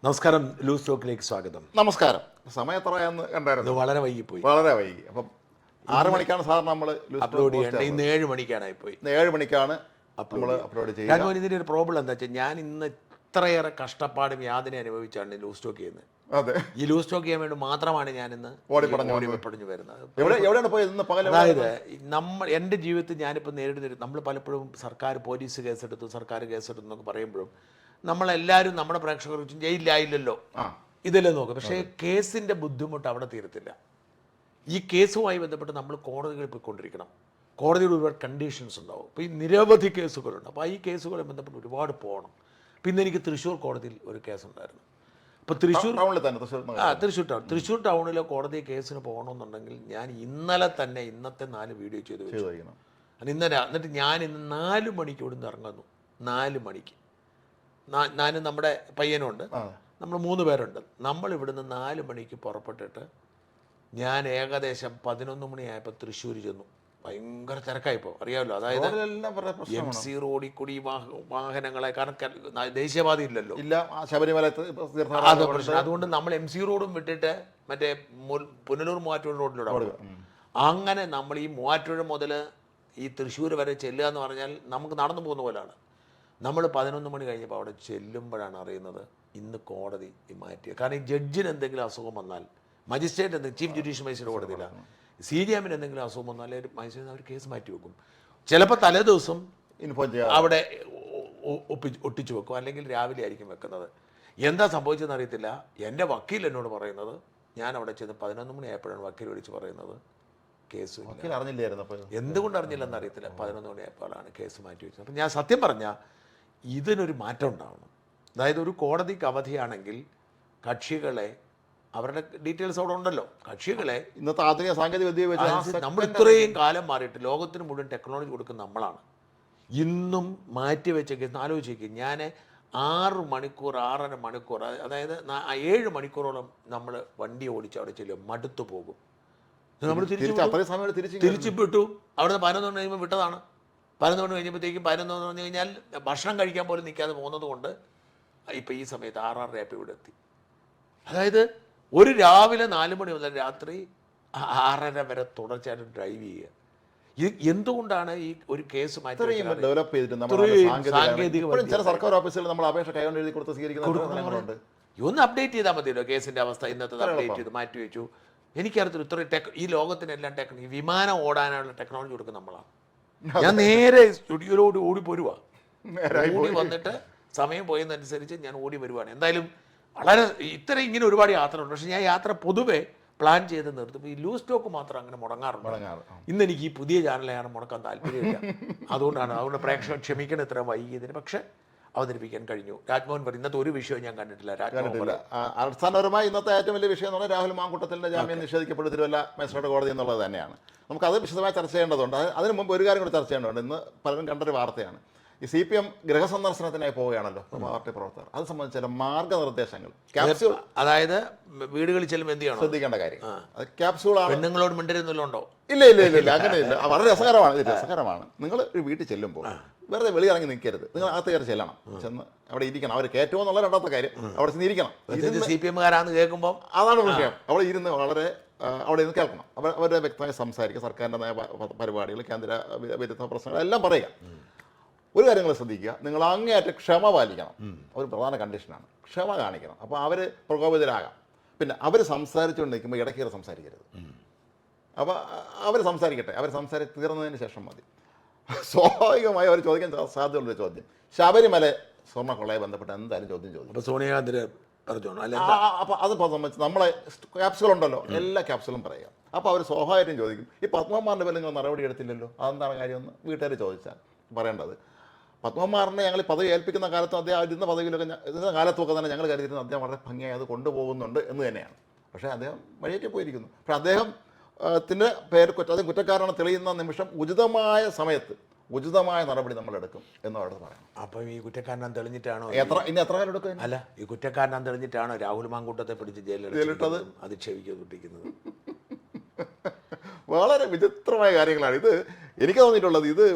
നമസ്കാരം, ലൂസ് ടോക്കിലേക്ക് സ്വാഗതം. നമസ്കാരം. സമയം എത്രയാന്ന് കണ്ടായിരുന്നു? വളരെ വൈകിപ്പോയി, വളരെ വൈകി. അപ്പം 6 മണിക്കാണ് സാധാരണ നമ്മൾ അപ്ലോഡ് ചെയ്യേണ്ടത്. ഇന്ന് 7 മണിക്കാണ് പോയി. 7 മണിക്കാണ് നമ്മൾ അപ്ലോഡ് ചെയ്യുന്നത്. രാഘവൻ, ഇതിൻ്റെ ഒരു പ്രോബ്ലം എന്താ വെച്ചാൽ ഞാൻ ഇന്ന് ഇത്രയേറെ കഷ്ടപ്പാടും യാതന അനുഭവിച്ചാണ് ലൂസ് ടോക്ക് ചെയ്യുന്നത്. അതെ, ഈ ലൂസ് ടോക്ക് ചെയ്യാൻ വേണ്ടി മാത്രമാണ് ഞാൻ ഇന്ന് ഓടിപ്പടഞ്ഞു വരുന്നത്. എവിടെയാണ് പോയത് ഇന്ന് പകൽ? അതായത് എൻ്റെ ജീവിതത്തിൽ ഞാനിപ്പോൾ നേരിടുന്ന നമ്മൾ പലപ്പോഴും സർക്കാർ പോലീസ് കേസെടുത്തു, സർക്കാർ കേസെടുത്തു എന്നൊക്കെ പറയുമ്പോഴും നമ്മളെല്ലാവരും നമ്മുടെ പ്രേക്ഷകർ ജയിലിലായില്ലല്ലോ ഇതെല്ലാം നോക്കും. പക്ഷേ കേസിൻ്റെ ബുദ്ധിമുട്ട് അവിടെ തീരത്തില്ല. ഈ കേസുമായി ബന്ധപ്പെട്ട് നമ്മൾ കോടതികളിൽ പോയിക്കൊണ്ടിരിക്കണം. കോടതിയിൽ ഒരുപാട് കണ്ടീഷൻസ് ഉണ്ടാവും. അപ്പോൾ ഈ നിരവധി കേസുകളുണ്ട്. അപ്പോൾ ഈ കേസുകളുമായി ബന്ധപ്പെട്ട് ഒരുപാട് പോകണം. പിന്നെ എനിക്ക് തൃശ്ശൂർ കോടതിയിൽ ഒരു കേസുണ്ടായിരുന്നു. അപ്പോൾ തൃശ്ശൂർ ടൗണിലെ കോടതി കേസിന് പോകണമെന്നുണ്ടെങ്കിൽ ഞാൻ ഇന്നത്തെ 4 വീഡിയോ ചെയ്ത് വെച്ചു. എന്നിട്ട് ഞാൻ ഇന്ന് 4 മണിക്ക് ഇവിടുന്ന് ഇറങ്ങുന്നു. 4 മണിക്ക് ഞാനും നമ്മുടെ പയ്യനുണ്ട്, നമ്മൾ 3 പേരുണ്ട്. നമ്മൾ ഇവിടുന്ന് 4 മണിക്ക് പുറപ്പെട്ടിട്ട് ഞാൻ ഏകദേശം 11 മണിയായപ്പോൾ തൃശ്ശൂർ ചെന്നു. ഭയങ്കര തിരക്കായിപ്പോൾ, അറിയാമല്ലോ. അതായത് MC റോഡിൽ കൂടി വാഹനങ്ങളെ, കാരണം ദേശീയപാത ഇല്ലല്ലോ, ശബരിമല അത് പ്രശ്നം. അതുകൊണ്ട് നമ്മൾ MC റോഡും വിട്ടിട്ട് മറ്റേ പുനലൂർ മൂവാറ്റുപുഴ റോഡിലൂടെ. അങ്ങനെ നമ്മൾ ഈ മൂവാറ്റുപുഴ മുതൽ ഈ തൃശ്ശൂർ വരെ ചെല്ലുക എന്ന് പറഞ്ഞാൽ നമുക്ക് നടന്നു പോകുന്ന പോലെയാണ്. നമ്മൾ 11 മണി കഴിഞ്ഞപ്പോൾ അവിടെ ചെല്ലുമ്പോഴാണ് അറിയുന്നത് ഇന്ന് കോടതി മാറ്റിയത്. കാരണം ഈ ജഡ്ജിന് എന്തെങ്കിലും അസുഖം വന്നാൽ, മജിസ്ട്രേറ്റ് ചീഫ് ജുഡീഷ്യൽ മജിസ്ട്രേറ്റ് കോടതിയില്ല, CJMന് എന്തെങ്കിലും അസുഖം വന്നാൽ മജിസ്ട്രേറ്റ് അവർ കേസ് മാറ്റി വെക്കും. ചിലപ്പോൾ തലേ ദിവസം അവിടെ ഒട്ടിച്ചു വെക്കും, അല്ലെങ്കിൽ രാവിലെ ആയിരിക്കും വെക്കുന്നത്. എന്താ സംഭവിച്ചതെന്ന് അറിയത്തില്ല. എൻ്റെ വക്കീൽ എന്നോട് പറയുന്നത്, ഞാൻ അവിടെ ചെന്ന് 11 മണിയായപ്പോഴാണ് വക്കീൽ വിളിച്ച് പറയുന്നത് കേസ് അറിഞ്ഞില്ലായിരുന്നു. എന്തുകൊണ്ട് അറിഞ്ഞില്ലെന്ന് അറിയത്തില്ല. 11 മണിയായപ്പോഴാണ് കേസ് മാറ്റി വെച്ചത്. അപ്പം ഞാൻ സത്യം പറഞ്ഞാൽ ഇതിനൊരു മാറ്റം ഉണ്ടാവണം. അതായത് ഒരു കോടതിക്ക് അവധിയാണെങ്കിൽ കക്ഷികളെ, അവരുടെ ഡീറ്റെയിൽസ് അവിടെ ഉണ്ടല്ലോ, കക്ഷികളെ ഇന്നത്തെ ആധുനിക സാങ്കേതിക വിദ്യ വെച്ച് നമ്മൾ ഇത്രയും കാലം മാറിയിട്ട് ലോകത്തിന് മുഴുവൻ ടെക്നോളജി കൊടുക്കുന്ന നമ്മളാണ്. ഇന്നും മാറ്റി വെച്ച കേസ് ആലോചിക്കുക. ഞാൻ 6 മണിക്കൂർ 6.5 മണിക്കൂർ, അതായത് 7 മണിക്കൂറോളം നമ്മൾ വണ്ടി ഓടിച്ച് അവിടെ ചെല്ലും, മടുത്തു പോകും. നമ്മൾ തിരിച്ചു വിട്ടു. അവിടുന്ന് 11 മണി കഴിയുമ്പോൾ വിട്ടതാണ്. 11 മണി കഴിഞ്ഞപ്പോഴത്തേക്കും 11 എന്ന് പറഞ്ഞു കഴിഞ്ഞാൽ ഭക്ഷണം കഴിക്കാൻ പോലും നിൽക്കാതെ പോകുന്നത് കൊണ്ട് ഇപ്പം ഈ സമയത്ത് 6:30 ഇവിടെ എത്തി. അതായത് ഒരു രാവിലെ 4 മണി മുതൽ രാത്രി 6:30 വരെ തുടർച്ചയായിട്ട് ഡ്രൈവ് ചെയ്യുക. എന്തുകൊണ്ടാണ് ഈ ഒരു കേസ് ഡെവലപ്പ് ചെയ്തിട്ട് ചില സർക്കാർ ഓഫീസുകളിൽ നമ്മൾ അപേക്ഷ കൈകൊണ്ട് എഴുതി കൊടുത്ത് സ്വീകരിക്കുന്നുണ്ട്. ഒന്ന് അപ്ഡേറ്റ് ചെയ്താൽ മതിയല്ലോ കേസിൻ്റെ അവസ്ഥ. ഇന്നത്തെ അപ്ഡേറ്റ് ചെയ്ത് മാറ്റി വെച്ചു. എനിക്കറിയത്തില്ല ഇത്ര ഈ ലോകത്തിനെല്ലാം ഈ വിമാനം ഓടാനുള്ള ടെക്നോളജി കൊടുക്കുന്ന നമ്മളാണ്. ഞാൻ നേരെ സ്റ്റുഡിയോയിലോട് ഓടിപ്പോരുവാ. ഓടി വന്നിട്ട് സമയം പോയതനുസരിച്ച് ഞാൻ ഓടി വരുവാണ്. എന്തായാലും വളരെ ഇങ്ങനെ ഒരുപാട് യാത്രയുണ്ട്. പക്ഷെ ഞാൻ യാത്ര പൊതുവെ പ്ലാൻ ചെയ്ത് നിർത്തും. ഈ ലൂസ് ടോക്ക് മാത്രം അങ്ങനെ മുടങ്ങാറുണ്ട്. ഇന്ന് എനിക്ക് ഈ പുതിയ ചാനലാണ് മുടക്കാൻ താല്പര്യമില്ല. അതുകൊണ്ട് പ്രേക്ഷകർ ക്ഷമിക്കണം ഇത്ര വൈകിയതിന്. പക്ഷെ അവതരിപ്പിക്കാൻ കഴിഞ്ഞു. രാജ്മോഹൻ പറയും ഇന്നത്തെ ഒരു വിഷയം ഞാൻ കണ്ടിട്ടില്ല. അടിസ്ഥാനപരമായി ഇന്നത്തെ ഏറ്റവും വലിയ വിഷയം എന്ന് പറഞ്ഞാൽ രാഹുൽ മാങ്കൂട്ടത്തിൻ്റെ ജാമ്യം നിഷേധിക്കപ്പെട്ട തിരുവല്ല മജിസ്ട്രേറ്റ് കോടതി എന്നുള്ളത് തന്നെയാണ്. നമുക്കത് വിശദമായി ചർച്ച ചെയ്യേണ്ടതുണ്ട്. അതിന് മുമ്പ് ഒരു കാര്യം കൂടി ചർച്ച ചെയ്യേണ്ടതുണ്ട്. ഇന്ന് പലരും കണ്ടൊരു വാർത്തയാണ്. ഈ CPM ഗൃഹസന്ദർശനത്തിനായി പോവുകയാണല്ലോ പാർട്ടി പ്രവർത്തകർ. അത് സംബന്ധിച്ച ചില മാർഗനിർദ്ദേശങ്ങൾ, ക്യാപ്സ്യൂൾ, അതായത് വീടുകളിൽ ചെല്ലുമ്പോൾ എന്ത് ചെയ്യണം, ശ്രദ്ധിക്കേണ്ട കാര്യം. അത് ക്യാപ്സ്യൂളാണ്. പെണ്ണുങ്ങളോട് മിണ്ടരുന്നുണ്ടോ? ഇല്ല, അങ്ങനെയില്ല. വളരെ രസകരമാണ്. നിങ്ങൾ ഒരു വീട്ടിൽ ചെല്ലുമ്പോൾ വെറുതെ വെളിയിറങ്ങി നിൽക്കരുത്. നിങ്ങൾ അകത്ത് കയറി ചെല്ലണം. ചെന്ന് അവിടെ ഇരിക്കണം. അവർ കയറ്റുമോ എന്നുള്ള രണ്ടാമത്തെ കാര്യം. അവിടെ ചെന്ന് ഇരിക്കണം. CPMകാരാന്ന് കേൾക്കുമ്പോൾ അതാണ് വിഷയം. അവിടെ ഇരുന്ന് അവിടെ ഇരുന്ന് കേൾക്കണം. അവരുടെ വ്യക്തമായി സംസാരിക്കുക. സർക്കാരിൻ്റെ നയ പരിപാടികൾ, കേന്ദ്ര വിരുദ്ധ പ്രശ്നങ്ങൾ എല്ലാം പറയുക. ഒരു കാര്യം നിങ്ങൾ ശ്രദ്ധിക്കുക, നിങ്ങൾ അങ്ങേയറ്റം ക്ഷമ പാലിക്കണം. ഒരു പ്രധാന കണ്ടീഷനാണ് ക്ഷമ കാണിക്കണം. അപ്പോൾ അവർ പ്രകോപിതരാകാം. പിന്നെ അവർ സംസാരിച്ചുകൊണ്ട് നിൽക്കുമ്പോൾ ഇടയ്ക്കേറെ സംസാരിക്കരുത്. അപ്പോൾ അവർ സംസാരിക്കട്ടെ. അവർ സംസാരിച്ച് തീർന്നതിന് ശേഷം മതി. സ്വാഭാവികമായി അവർ ചോദിക്കാൻ സാധ്യതയുള്ളൊരു ചോദ്യം, ശബരിമല സ്വർണ്ണക്കൊള്ളയെ ബന്ധപ്പെട്ട് എന്തായാലും ചോദ്യം ചോദിക്കും. സോണിയാഗാന്ധി അപ്പോൾ അത് സംബന്ധിച്ച് നമ്മളെ ക്യാപ്സുകളുണ്ടല്ലോ, എല്ലാ ക്യാപ്സുകളും പറയുക. അപ്പോൾ അവർ സ്വാഭാവികമായിട്ടും ചോദിക്കും, ഈ പത്മകുമാറിൻ്റെ പേരിൽ നിങ്ങൾ നടപടി എടുത്തില്ലല്ലോ, അതെന്താണ് കാര്യമെന്ന് വീട്ടുകാർ ചോദിച്ചാൽ പറയേണ്ടത്, പത്മകുമാറിനെ ഞങ്ങൾ പദവി ഏൽപ്പിക്കുന്ന കാലത്തും അദ്ദേഹം ഇരുന്ന പദവിയിലൊക്കെ ഇരുന്ന കാലത്തുമൊക്കെ തന്നെ ഞങ്ങൾ കരുതിയിരുന്നത് അദ്ദേഹം വളരെ ഭംഗിയായി അത് കൊണ്ടുപോകുന്നുണ്ട് എന്ന് തന്നെയാണ്. പക്ഷേ അദ്ദേഹം വഴിയേറ്റ് പോയിരിക്കുന്നു. പക്ഷേ അദ്ദേഹത്തിൻ്റെ പേര് കുറ്റക്കാരാണ് തെളിയുന്ന നിമിഷം ഉചിതമായ സമയത്ത് ഉചിതമായ നടപടി നമ്മൾ എടുക്കും എന്ന് അവരോട് പറയണം. അപ്പം ഈ കുറ്റക്കാരനാൻ തെളിഞ്ഞിട്ടാണോ ഇനി എത്ര കാലം എടുക്കും? അല്ല, ഈ കുറ്റക്കാരനാൻ തെളിഞ്ഞിട്ടാണോ രാഹുൽ മാങ്കൂട്ടത്തെ പിടിച്ച് ജയിലിലിട്ടത് അധിക്ഷേപിക്കൊണ്ടിരിക്കുന്നത്? വളരെ വിചിത്രമായ കാര്യങ്ങളാണ് ഇത്. എനിക്ക് തോന്നിയിട്ടുള്ളത്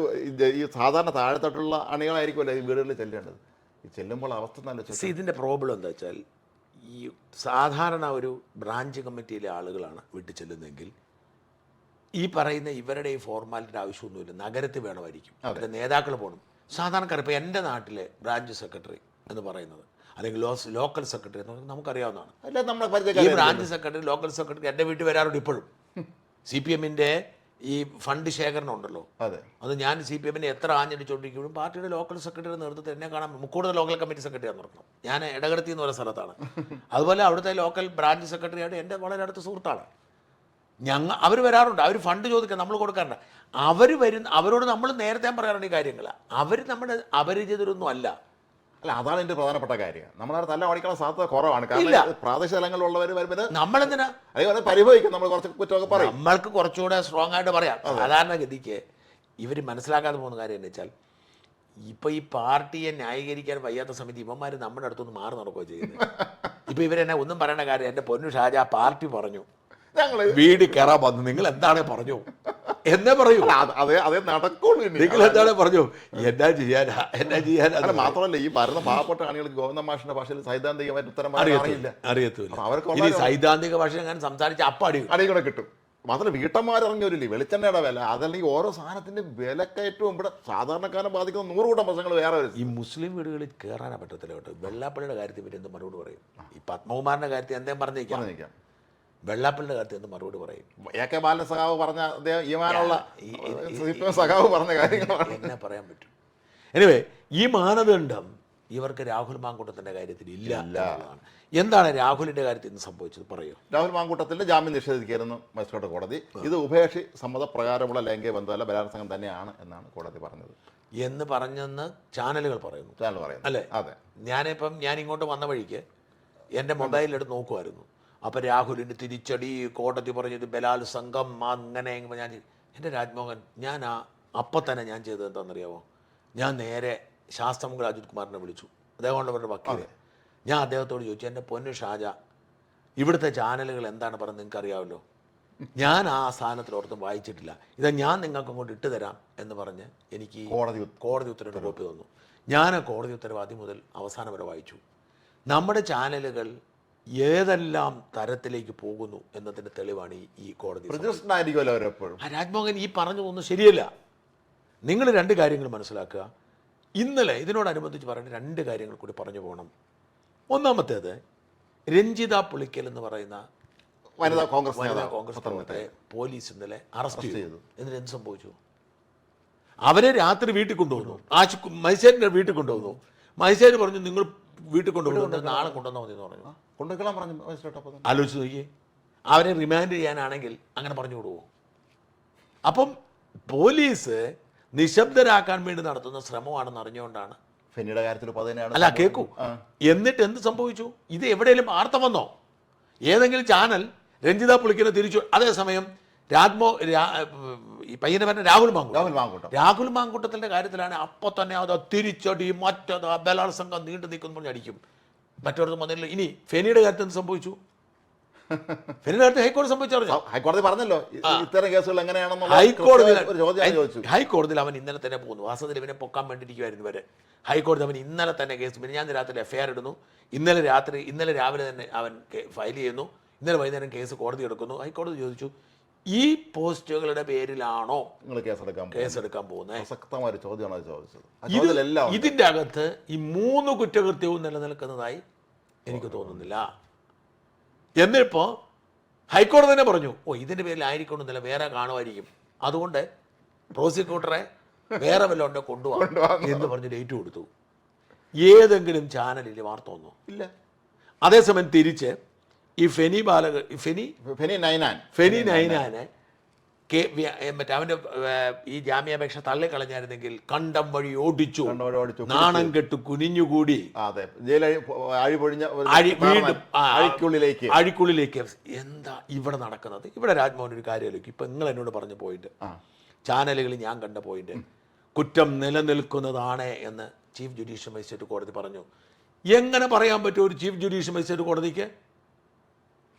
ഇത് ഈ സാധാരണ താഴെത്തട്ടുള്ള അണികളായിരിക്കുമല്ലോ ഈ വീടുകളിൽ ചെല്ലേണ്ടത്. ഈ ചെല്ലുമ്പോൾ അവസ്ഥ നല്ല. ഇതിൻ്റെ പ്രോബ്ലം എന്താ വെച്ചാൽ ഈ സാധാരണ ഒരു ബ്രാഞ്ച് കമ്മിറ്റിയിലെ ആളുകളാണ് വീട്ടിൽ ചെല്ലുന്നതെങ്കിൽ ഈ പറയുന്ന ഇവരുടെ ഈ ഫോർമാലിറ്റിയുടെ ആവശ്യമൊന്നുമില്ല. നഗരത്തിൽ വേണമായിരിക്കും, അതിൻ്റെ നേതാക്കൾ പോകണം. സാധാരണക്കാർ ഇപ്പോൾ എൻ്റെ നാട്ടിലെ ബ്രാഞ്ച് സെക്രട്ടറി എന്ന് പറയുന്നത് അല്ലെങ്കിൽ ലോക്കൽ സെക്രട്ടറി എന്ന് പറയുന്നത് നമുക്കറിയാവുന്നതാണ്. ഈ ബ്രാഞ്ച് സെക്രട്ടറി ലോക്കൽ സെക്രട്ടറി എൻ്റെ വീട്ടിൽ വരാറുണ്ട് ഇപ്പോഴും. CPM-ന്റെ ഈ ഫണ്ട് ശേഖരണം ഉണ്ടല്ലോ, അത് ഞാൻ CPM-നെ എത്ര ആഞ്ഞടിച്ചുകൊണ്ടിരിക്കുമ്പോഴും പാർട്ടിയുടെ ലോക്കൽ സെക്രട്ടറി നേതൃത്വത്തിൽ എന്നെ കാണാൻ മുക്കൂടുതൽ ലോക്കൽ കമ്മിറ്റി സെക്രട്ടറി ആണെന്ന് പറഞ്ഞു. ഞാൻ എടകടത്തി എന്ന് പറയുന്ന സ്ഥലത്താണ്. അതുപോലെ അവിടുത്തെ ലോക്കൽ ബ്രാഞ്ച് സെക്രട്ടറിയായിട്ട് എൻ്റെ വളരെ അടുത്ത സുഹൃത്താണ്. അവർ വരാറുണ്ട്, അവർ ഫണ്ട് ചോദിക്കാൻ നമ്മൾ കൊടുക്കാറുണ്ട്. അവരോട് നമ്മൾ നേരത്തെ പറയാറുണ്ട് ഈ കാര്യങ്ങൾ. അവർ നമ്മുടെ അപരിചിതരൊന്നും അല്ല. അതാണ് എൻ്റെ പ്രധാനപ്പെട്ട കാര്യം. നമ്മളവിടെ നല്ല ഓടിക്കാനുള്ള സാധ്യത കുറവാണ്. കാരണം പ്രാദേശിക തലങ്ങളിലുള്ളവർ വരുമ്പോൾ നമ്മളെന്തിനാ അതേപോലെ പരിഭവിക്കും, നമ്മൾ കുറച്ച് കുറ്റമൊക്കെ പറയും. നമ്മൾക്ക് കുറച്ചുകൂടെ സ്ട്രോങ് ആയിട്ട് പറയാം. സാധാരണഗതിക്ക് ഇവർ മനസ്സിലാക്കാതെ പോകുന്ന കാര്യം എന്ന് വെച്ചാൽ ഇപ്പം ഈ പാർട്ടിയെ ന്യായീകരിക്കാൻ വയ്യാത്ത സമയത്ത് ഇവന്മാർ നമ്മുടെ അടുത്തൊന്ന് മാറി നടക്കുകയോ ചെയ്യുന്നത്. ഇപ്പം ഇവരെന്നെ ഒന്നും പറയേണ്ട കാര്യം, എൻ്റെ പൊന്നു ഷാജ പാർട്ടി പറഞ്ഞു വീട് കയറാൻ വന്നു, നിങ്ങൾ എന്താണ് പറഞ്ഞു എന്നേ പറയൂ. അതേ നടക്കുള്ളൂ. നിങ്ങൾ എന്താണ് പറഞ്ഞു, എന്നാ ചെയ്യാനാ. മാത്രമല്ല ഈ വരുന്ന പാവപ്പെട്ട ആളുകൾക്ക് ഗോവിന്ദ മാഷിന്റെ ഭാഷയിൽ സൈദ്ധാന്തികമായിട്ട് ഉത്തരം അറിയത്തില്ല. അവർക്ക് സൈദ്ധാന്തിക ഭാഷ ഞാൻ സംസാരിച്ച അടികൂടെ കിട്ടും. മാത്രമല്ല വീട്ടന്മാരിറങ്ങിയവരില്ലേ വെളിച്ചെണ്ണയുടെ വില, അതല്ലെങ്കിൽ ഓരോ സാധനത്തിന്റെ വിലക്കയറ്റവും ഇവിടെ സാധാരണക്കാരനെ ബാധിക്കുന്ന 100 കൂട്ടം പ്രശ്നങ്ങൾ വേറെ വരും. ഈ മുസ്ലിം വീടുകളിൽ കയറാനാ പറ്റത്തില്ല കേട്ടോ. വെള്ളാപ്പള്ളിയുടെ കാര്യത്തിൽ പറ്റി എന്ത് മറുപടി പറയും? ഈ പത്മകുമാറിന്റെ കാര്യത്തിൽ എന്തേലും പറഞ്ഞേക്കാം. വെള്ളാപ്പള്ളിയുടെ കാര്യത്തിൽ എന്ത് മറുപടി പറയും? AK ബാലൻ സഖാവ് പറഞ്ഞ ഈമാനുള്ള സഖാവ് പറഞ്ഞ കാര്യങ്ങളാണ് എന്നെ പറയാൻ പറ്റും. എനിവേ ഈ മാനദണ്ഡം ഇവർക്ക് രാഹുൽ മാങ്കൂട്ടത്തിന്റെ കാര്യത്തിൽ ഇല്ല എന്നുള്ളതാണ്. എന്താണ് രാഹുലിന്റെ കാര്യത്തിൽ ഇന്ന് സംഭവിച്ചത് പറയൂ. രാഹുൽ മാങ്കൂട്ടത്തിന്റെ ജാമ്യം നിഷേധിക്കായിരുന്നു മജിസ്ട്രേറ്റ് കോടതി. ഇത് ഉഭയകക്ഷി സമ്മതപ്രകാരമുള്ള ലൈംഗിക ബന്ധമല്ല, ബലാത്സംഗം തന്നെയാണ് എന്നാണ് കോടതി പറഞ്ഞത് എന്ന് പറഞ്ഞെന്ന് ചാനലുകൾ പറയുന്നു. അല്ലേ? അതെ. ഞാൻ ഇങ്ങോട്ട് വന്ന വഴിക്ക് എൻ്റെ മൊബൈലിലെടുത്ത് നോക്കുമായിരുന്നു. അപ്പം രാഹുലിന് തിരിച്ചടി, കോടതി പറഞ്ഞത് ബലാത്സംഗം അങ്ങനെ. ഞാൻ എൻ്റെ രാജ്മോഹൻ അപ്പം തന്നെ ഞാൻ ചെയ്തത് എന്താണെന്നറിയാമോ? ഞാൻ നേരെ ശാസ്ത്രമംഗൽ അജിത് കുമാറിനെ വിളിച്ചു, അദ്ദേഹം അവരുടെ വക്കീല്. ഞാൻ അദ്ദേഹത്തോട് ചോദിച്ചു, എൻ്റെ പൊന്നു ഷാജ ഇവിടുത്തെ ചാനലുകൾ എന്താണ് പറഞ്ഞത് നിങ്ങൾക്ക് അറിയാമല്ലോ, ഞാൻ ആ സ്ഥാനത്തിലോർത്തും വായിച്ചിട്ടില്ല, ഇത് ഞാൻ നിങ്ങൾക്ക് അങ്ങോട്ട് ഇട്ട് തരാം എന്ന് പറഞ്ഞ് എനിക്ക് കോടതി ഉത്തരവിൻ്റെ കോപ്പി തന്നു. ഞാൻ ആ കോടതി ഉത്തരവ് ആദ്യം മുതൽ അവസാനം വരെ വായിച്ചു. നമ്മുടെ ചാനലുകൾ ഏതെല്ലാം തരത്തിലേക്ക് പോകുന്നു എന്നതിൻ്റെ തെളിവാണ് ഈ കോടതി. രാജ്മോഹൻ ഈ പറഞ്ഞു പോകുന്നത് ശരിയല്ല. നിങ്ങൾ 2 കാര്യങ്ങൾ മനസ്സിലാക്കുക. ഇന്നലെ ഇതിനോടനുബന്ധിച്ച് പറയുന്ന 2 കാര്യങ്ങൾ കൂടി പറഞ്ഞു പോകണം. ഒന്നാമത്തേത്, രഞ്ജിത പുളിക്കൽ എന്ന് പറയുന്ന വനിതാ കോൺഗ്രസ് പ്രവർത്തകരെ പോലീസ് ഇന്നലെ അറസ്റ്റ് ചെയ്തു. എന്നിട്ട് എന്ത് സംഭവിച്ചു? അവരെ രാത്രി വീട്ടിൽ കൊണ്ടുവന്നു, മജിസ്ട്രേറ്റിന്റെ വീട്ടിൽ കൊണ്ടുവന്നു. മജിസ്ട്രേറ്റ് പറഞ്ഞു നിങ്ങൾ വീട്ടിൽ കൊണ്ടുപോകുന്നത് നാളെ കൊണ്ടുവന്നാൽ മതി എന്ന് പറഞ്ഞു. കൊണ്ടുവെക്കാൻ പറഞ്ഞു മജിസ്ട്രേറ്റ്. ആലോചിച്ച് നോക്കിയേ, അവരെ റിമാൻഡ് ചെയ്യാനാണെങ്കിൽ അങ്ങനെ പറഞ്ഞു കൊടുക്കുമോ? അപ്പം പോലീസ് നിശബ്ദരാക്കാൻ വേണ്ടി നടത്തുന്ന ശ്രമമാണെന്ന് അറിഞ്ഞുകൊണ്ടാണ്. ഫെനിയുടെ കാര്യത്തിൽ അല്ല, കേൾക്കൂ. എന്നിട്ട് എന്ത് സംഭവിച്ചു? ഇത് എവിടെയെങ്കിലും വാർത്ത വന്നോ? ഏതെങ്കിലും ചാനൽ രഞ്ജിത പുളിക്കനെ തിരിച്ചു? അതേസമയം ഈ പയ്യനെ പറഞ്ഞ രാഹുൽ മാങ്കൂട്ടത്തിന്റെ കാര്യത്തിലാണ് അപ്പോൾ തന്നെ അത് തിരിച്ചടി, മറ്റത് ബലാത്സംഗം നീണ്ടു നിൽക്കുന്നു പറഞ്ഞ് അടിക്കും. മറ്റൊരു വന്നില്ല. ഇനി ഫെനിയുടെ കാര്യത്തിൽ എന്ത് സംഭവിച്ചു? ഫെനിയുടെ കാര്യത്തിൽ ഹൈക്കോടതി പറഞ്ഞല്ലോ ഇത്തരം കേസുകൾ എങ്ങനെയാണെന്ന്. ഹൈക്കോടതിയിൽ അവൻ ഇന്നലെ തന്നെ പോകുന്നു. വാസ്തവത്തിൽ ഇവനെ പൊക്കാൻ വേണ്ടിയിരിക്കുമായിരുന്നു വരെ. ഹൈക്കോടതി അവൻ ഇന്നലെ തന്നെ കേസ്, പിന്നെ ഞാൻ രാത്രി FIR ഇടുന്നു. ഇന്നലെ രാവിലെ തന്നെ അവൻ ഫയൽ ചെയ്യുന്നു. ഇന്നലെ വൈകുന്നേരം കേസ് കോടതി എടുക്കുന്നു. ഹൈക്കോടതി ചോദിച്ചു, ഈ പോസ്റ്റുകളുടെ പേരിലാണോ നിങ്ങൾ കേസെടുക്കാൻ പോകുന്നത്? ചോദ്യമാണ്. ഇതിന്റെ അകത്ത് ഈ 3 കുറ്റകൃത്യവും നിലനിൽക്കുന്നതായി എനിക്ക് തോന്നുന്നില്ല. എന്നിപ്പോ ഹൈക്കോടതി തന്നെ പറഞ്ഞു, ഇതിന്റെ പേരിലായിരിക്കണമെന്നില്ല, വേറെ കാണുമായിരിക്കും, അതുകൊണ്ട് പ്രോസിക്യൂട്ടറെ വേറെ വല്ലതും കൊണ്ടുപോകാം എന്ന് പറഞ്ഞ് ഡേറ്റ് കൊടുത്തു. ഏതെങ്കിലും ചാനലിൽ വാർത്ത വന്നോ? ഇല്ല. അതേസമയം തിരിച്ച് ഈ ഫെനി നൈനാന് മറ്റേ അവൻ്റെ ഈ ജാമ്യാപേക്ഷ തള്ളിക്കളഞ്ഞായിരുന്നെങ്കിൽ കണ്ടം വഴി ഓടിച്ചു, നാണം കെട്ട് കുനിഞ്ഞുകൂടി അഴിക്കുള്ളിലേക്ക്. എന്താ ഇവിടെ നടക്കുന്നത്? ഇവിടെ രാജ്മോഹൻ ഒരു കാര്യമല്ലോ, ഇപ്പൊ നിങ്ങൾ എന്നോട് പറഞ്ഞ പോയിന്റ്, ചാനലുകളിൽ ഞാൻ കണ്ട പോയിന്റ്, കുറ്റം നിലനിൽക്കുന്നതാണ് എന്ന് ചീഫ് ജുഡീഷ്യൽ മജിസ്ട്രേറ്റ് കോടതി പറഞ്ഞു. എങ്ങനെ പറയാൻ പറ്റും ഒരു ചീഫ് ജുഡീഷ്യൽ മജിസ്ട്രേറ്റ് കോടതിക്ക്?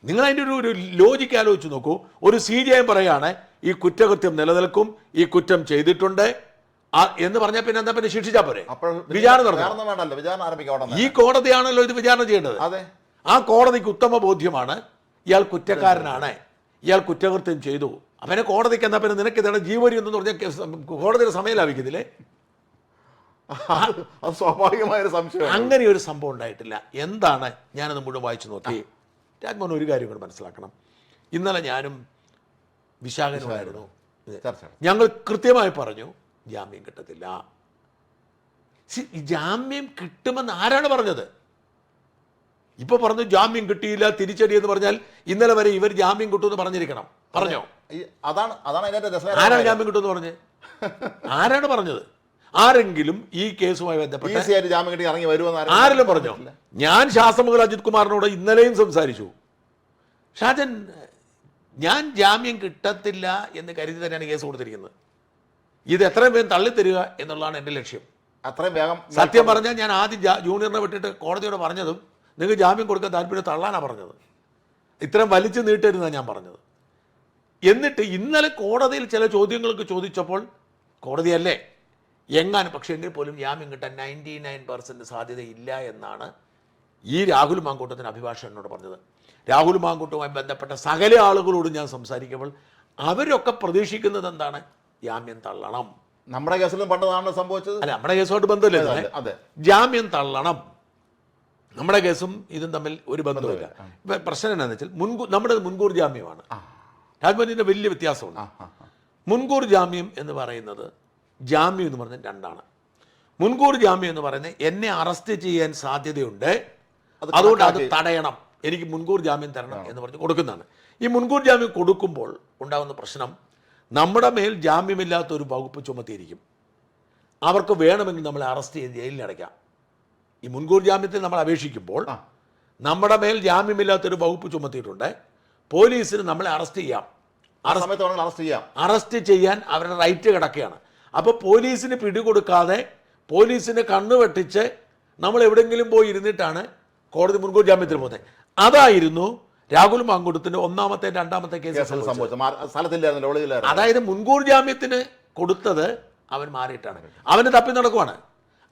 നിങ്ങൾ അതിൻ്റെ ഒരു ലോജിക്ക് ആലോചിച്ച് നോക്കൂ. ഒരു CJI പറയാണ് ഈ കുറ്റകൃത്യം നിലനിൽക്കും, ഈ കുറ്റം ചെയ്തിട്ടുണ്ട് എന്ന് പറഞ്ഞാൽ പിന്നെ എന്താ, പിന്നെ ശിക്ഷിച്ചാൽ പോരെ? വിചാരണ നടത്തണം. ഈ കോടതിയാണല്ലോ ഇത് വിചാരണ ചെയ്യേണ്ടത്. ആ കോടതിക്ക് ഉത്തമ ബോധ്യമാണ് ഇയാൾ കുറ്റക്കാരനാണ്, ഇയാൾ കുറ്റകൃത്യം ചെയ്തു. അവനെ കോടതിക്ക് എന്നാൽ പിന്നെ നിനക്ക് ഇതാണ് ജീവരി എന്ന് പറഞ്ഞാൽ കോടതിയുടെ സമയം ലാഭിക്കുന്നില്ലേ? അത് സ്വാഭാവികമായൊരു സംശയം. അങ്ങനെ ഒരു സംഭവം ഉണ്ടായിട്ടില്ല. എന്താണ്? ഞാനത് മുഴുവൻ വായിച്ചു നോക്കി. രാജ്മോഹൻ ഒരു കാര്യം കൂടെ മനസ്സിലാക്കണം. ഇന്നലെ ഞാനും വിശാഖനുമായിരുന്നു. ഞങ്ങൾ കൃത്യമായി പറഞ്ഞു ജാമ്യം കിട്ടത്തില്ല. ജാമ്യം കിട്ടുമെന്ന് ആരാണ് പറഞ്ഞത്? ഇപ്പൊ പറഞ്ഞു ജാമ്യം കിട്ടിയില്ല തിരിച്ചടി എന്ന് പറഞ്ഞാൽ ഇന്നലെ വരെ ഇവർ ജാമ്യം കിട്ടുമെന്ന് പറഞ്ഞിരിക്കണം. പറഞ്ഞോ? ആരാണ് ജാമ്യം കിട്ടുമെന്ന് പറഞ്ഞത്? ആരാണ് പറഞ്ഞത്? ആരെങ്കിലും ഈ കേസുമായി ബന്ധപ്പെട്ട് ആരെങ്കിലും പറഞ്ഞോ? ഞാൻ ശാസ്ത്രമംഗൽ അജിത് കുമാറിനോട് ഇന്നലെയും സംസാരിച്ചു. ഷാജൻ, ഞാൻ ജാമ്യം കിട്ടത്തില്ല എന്ന് കരുതി തന്നെയാണ് കേസ് കൊടുത്തിരിക്കുന്നത്. ഇത് എത്രയും വേഗം തള്ളിത്തരിക എന്നുള്ളതാണ് എൻ്റെ ലക്ഷ്യം. അത്രയും വേഗം. സത്യം പറഞ്ഞാൽ ഞാൻ ആദ്യം ജൂനിയറിനെ വിട്ടിട്ട് കോടതിയോട് പറഞ്ഞതും നിങ്ങൾക്ക് ജാമ്യം കൊടുക്കാൻ താല്പര്യം തള്ളാനാണ് പറഞ്ഞത്. ഇത്രയും വലിച്ചു നീട്ടരുതെന്നാണ് ഞാൻ പറഞ്ഞത്. എന്നിട്ട് ഇന്നലെ കോടതിയിൽ ചില ചോദ്യങ്ങൾക്ക് ചോദിച്ചപ്പോൾ കോടതിയല്ലേ എങ്ങാനും, പക്ഷേ എങ്കിൽ പോലും ജാമ്യം കിട്ടാൻ 99% സാധ്യതയില്ല എന്നാണ് ഈ രാഹുൽ മാങ്കൂട്ടത്തിന് അഭിഭാഷകനോട് പറഞ്ഞത്. രാഹുൽ മാങ്കൂട്ടുമായി ബന്ധപ്പെട്ട സകല ആളുകളോടും ഞാൻ സംസാരിക്കുമ്പോൾ അവരൊക്കെ പ്രതീക്ഷിക്കുന്നത് എന്താണ്? ജാമ്യം തള്ളണം. നമ്മുടെ കേസിലും പണ്ടതാണ് സംഭവിച്ചത്. അല്ല, നമ്മുടെ കേസുമായിട്ട് ബന്ധമില്ല. അതെ, ജാമ്യം തള്ളണം. നമ്മുടെ കേസും ഇതും തമ്മിൽ ഒരു ബന്ധമില്ല. പ്രശ്നം എന്താണെന്ന് വെച്ചാൽ നമ്മുടെ മുൻകൂർ ജാമ്യമാണ്. രാജ്മോഹൻ്റെ വലിയ വ്യത്യാസമുണ്ട്. മുൻകൂർ ജാമ്യം എന്ന് പറയുന്നത്, ജാമ്യം എന്ന് പറഞ്ഞാൽ രണ്ടാണ്. മുൻകൂർ ജാമ്യം എന്ന് പറയുന്നത് എന്നെ അറസ്റ്റ് ചെയ്യാൻ സാധ്യതയുണ്ട്, അതുകൊണ്ട് അത് തടയണം, എനിക്ക് മുൻകൂർ ജാമ്യം തരണം എന്ന് പറഞ്ഞ് കൊടുക്കുന്നതാണ്. ഈ മുൻകൂർ ജാമ്യം കൊടുക്കുമ്പോൾ ഉണ്ടാകുന്ന പ്രശ്നം, നമ്മുടെ മേൽ ജാമ്യമില്ലാത്തൊരു വകുപ്പ് ചുമത്തിയിരിക്കും. അവർക്ക് വേണമെങ്കിൽ നമ്മളെ അറസ്റ്റ് ചെയ്ത് ജയിലിലടയ്ക്കാം. ഈ മുൻകൂർ ജാമ്യത്തിൽ നമ്മൾ അപേക്ഷിക്കുമ്പോൾ നമ്മുടെ മേൽ ജാമ്യമില്ലാത്തൊരു വകുപ്പ് ചുമത്തിയിട്ടുണ്ട്. പോലീസിന് നമ്മളെ അറസ്റ്റ് ചെയ്യാം, അറസ്റ്റ് ചെയ്യാൻ അവരുടെ റൈറ്റ് കിടക്കുകയാണ്. അപ്പോൾ പോലീസിന് പിടികൊടുക്കാതെ പോലീസിനെ കണ്ണുവെട്ടിച്ച് നമ്മൾ എവിടെയെങ്കിലും പോയി ഇരുന്നിട്ടാണ് കോടതി മുൻകൂർ ജാമ്യത്തിന് പോകുന്നത്. അതായിരുന്നു രാഹുൽ മാങ്കൂട്ടത്തിന്റെ ഒന്നാമത്തെ രണ്ടാമത്തെ കേസ് സംഭവിച്ചത്. അതായത് മുൻകൂർ ജാമ്യത്തിന് കൊടുത്തത് അവൻ മാറിയിട്ടാണ്, അവന് തപ്പി നടക്കുവാണ്.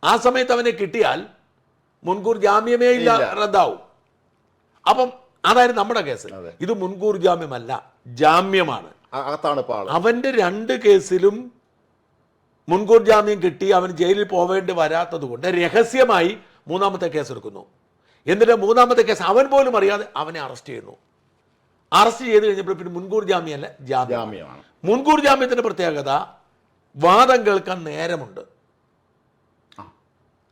ആ സമയത്ത് അവനെ കിട്ടിയാൽ മുൻകൂർ ജാമ്യമേ ഇല്ല, റദ്ദാവും. അപ്പം അതായിരുന്നു നമ്മുടെ കേസ്. ഇത് മുൻകൂർ ജാമ്യമല്ല, ജാമ്യമാണ്. അവന്റെ രണ്ട് കേസിലും മുൻകൂർ ജാമ്യം കിട്ടി അവൻ ജയിലിൽ പോവേണ്ടി വരാത്തത് കൊണ്ട് രഹസ്യമായി മൂന്നാമത്തെ കേസ് എടുക്കുന്നു. എന്നിട്ട് മൂന്നാമത്തെ കേസ് അവൻ പോലും അറിയാതെ അവനെ അറസ്റ്റ് ചെയ്യുന്നു. അറസ്റ്റ് ചെയ്ത് കഴിഞ്ഞപ്പോൾ പിന്നെ മുൻകൂർ ജാമ്യമല്ല, ജാമ്യമാണ്. മുൻകൂർ ജാമ്യത്തിന്റെ പ്രത്യേകത, വാദം കേൾക്കാൻ നേരമുണ്ട്.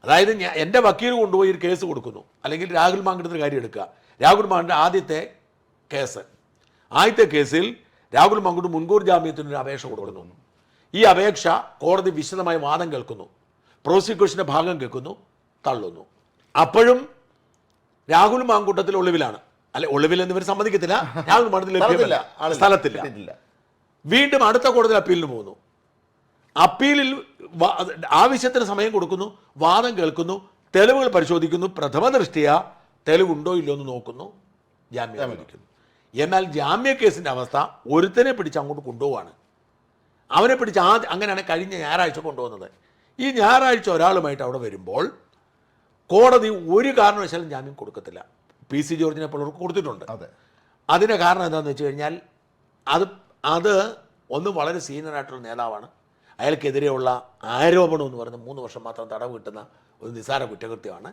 അതായത് എൻ്റെ വക്കീൽ കൊണ്ടുപോയി ഒരു കേസ് കൊടുക്കുന്നു, അല്ലെങ്കിൽ രാഹുൽ മാങ്കൂട്ടത്തിന് കാര്യം എടുക്കുക. രാഹുൽ മാങ്കൂട്ട ആദ്യത്തെ കേസിൽ രാഹുൽ മാങ്കൂട്ടം മുൻകൂർ ജാമ്യത്തിനൊരു അപേക്ഷ കൊടുക്കുന്നു. ഈ അപേക്ഷ കോടതി വിശദമായി വാദം കേൾക്കുന്നു, പ്രോസിക്യൂഷന്റെ ഭാഗം കേൾക്കുന്നു, തള്ളുന്നു. അപ്പോഴും രാഹുൽ മാങ്കൂട്ടത്തിൽ ഒളിവിലാണ്. അല്ലെ, ഒളിവിൽ ഇവർ സമ്മതിക്കത്തില്ല, രാഹുൽ മാങ്കൂട്ടത്തിൽ സ്ഥലത്തില്ല. വീണ്ടും അടുത്ത കോടതിയിൽ അപ്പീലിന് പോകുന്നു. അപ്പീലിൽ ആവശ്യത്തിന് സമയം കൊടുക്കുന്നു, വാദം കേൾക്കുന്നു, തെളിവുകൾ പരിശോധിക്കുന്നു, പ്രഥമ ദൃഷ്ടിയ തെളിവുണ്ടോ ഇല്ലോ എന്ന് നോക്കുന്നു, ജാമ്യം ലഭിക്കുന്നു. എന്നാൽ ജാമ്യ കേസിന്റെ അവസ്ഥ, ഒരുത്തനെ പിടിച്ച് അങ്ങോട്ട് കൊണ്ടുപോവാണ്. അവനെ പിടിച്ച് അങ്ങനെയാണ് കഴിഞ്ഞ ഞായറാഴ്ച കൊണ്ടുപോകുന്നത്. ഈ ഞായറാഴ്ച ഒരാളുമായിട്ട് അവിടെ വരുമ്പോൾ കോടതി ഒരു കാരണവശാലും ജാമ്യം കൊടുക്കത്തില്ല. PC ജോർജിനെ പോലുള്ളവർക്ക് കൊടുത്തിട്ടുണ്ട്. അതിൻ്റെ കാരണം എന്താണെന്ന് വെച്ച് കഴിഞ്ഞാൽ അത് ഒന്ന് വളരെ സീനിയറായിട്ടുള്ള നേതാവാണ്. അയാൾക്കെതിരെയുള്ള ആരോപണം എന്ന് പറയുന്നത് 3 വർഷം മാത്രം തടവ് കിട്ടുന്ന ഒരു നിസ്സാര കുറ്റകൃത്യമാണ്.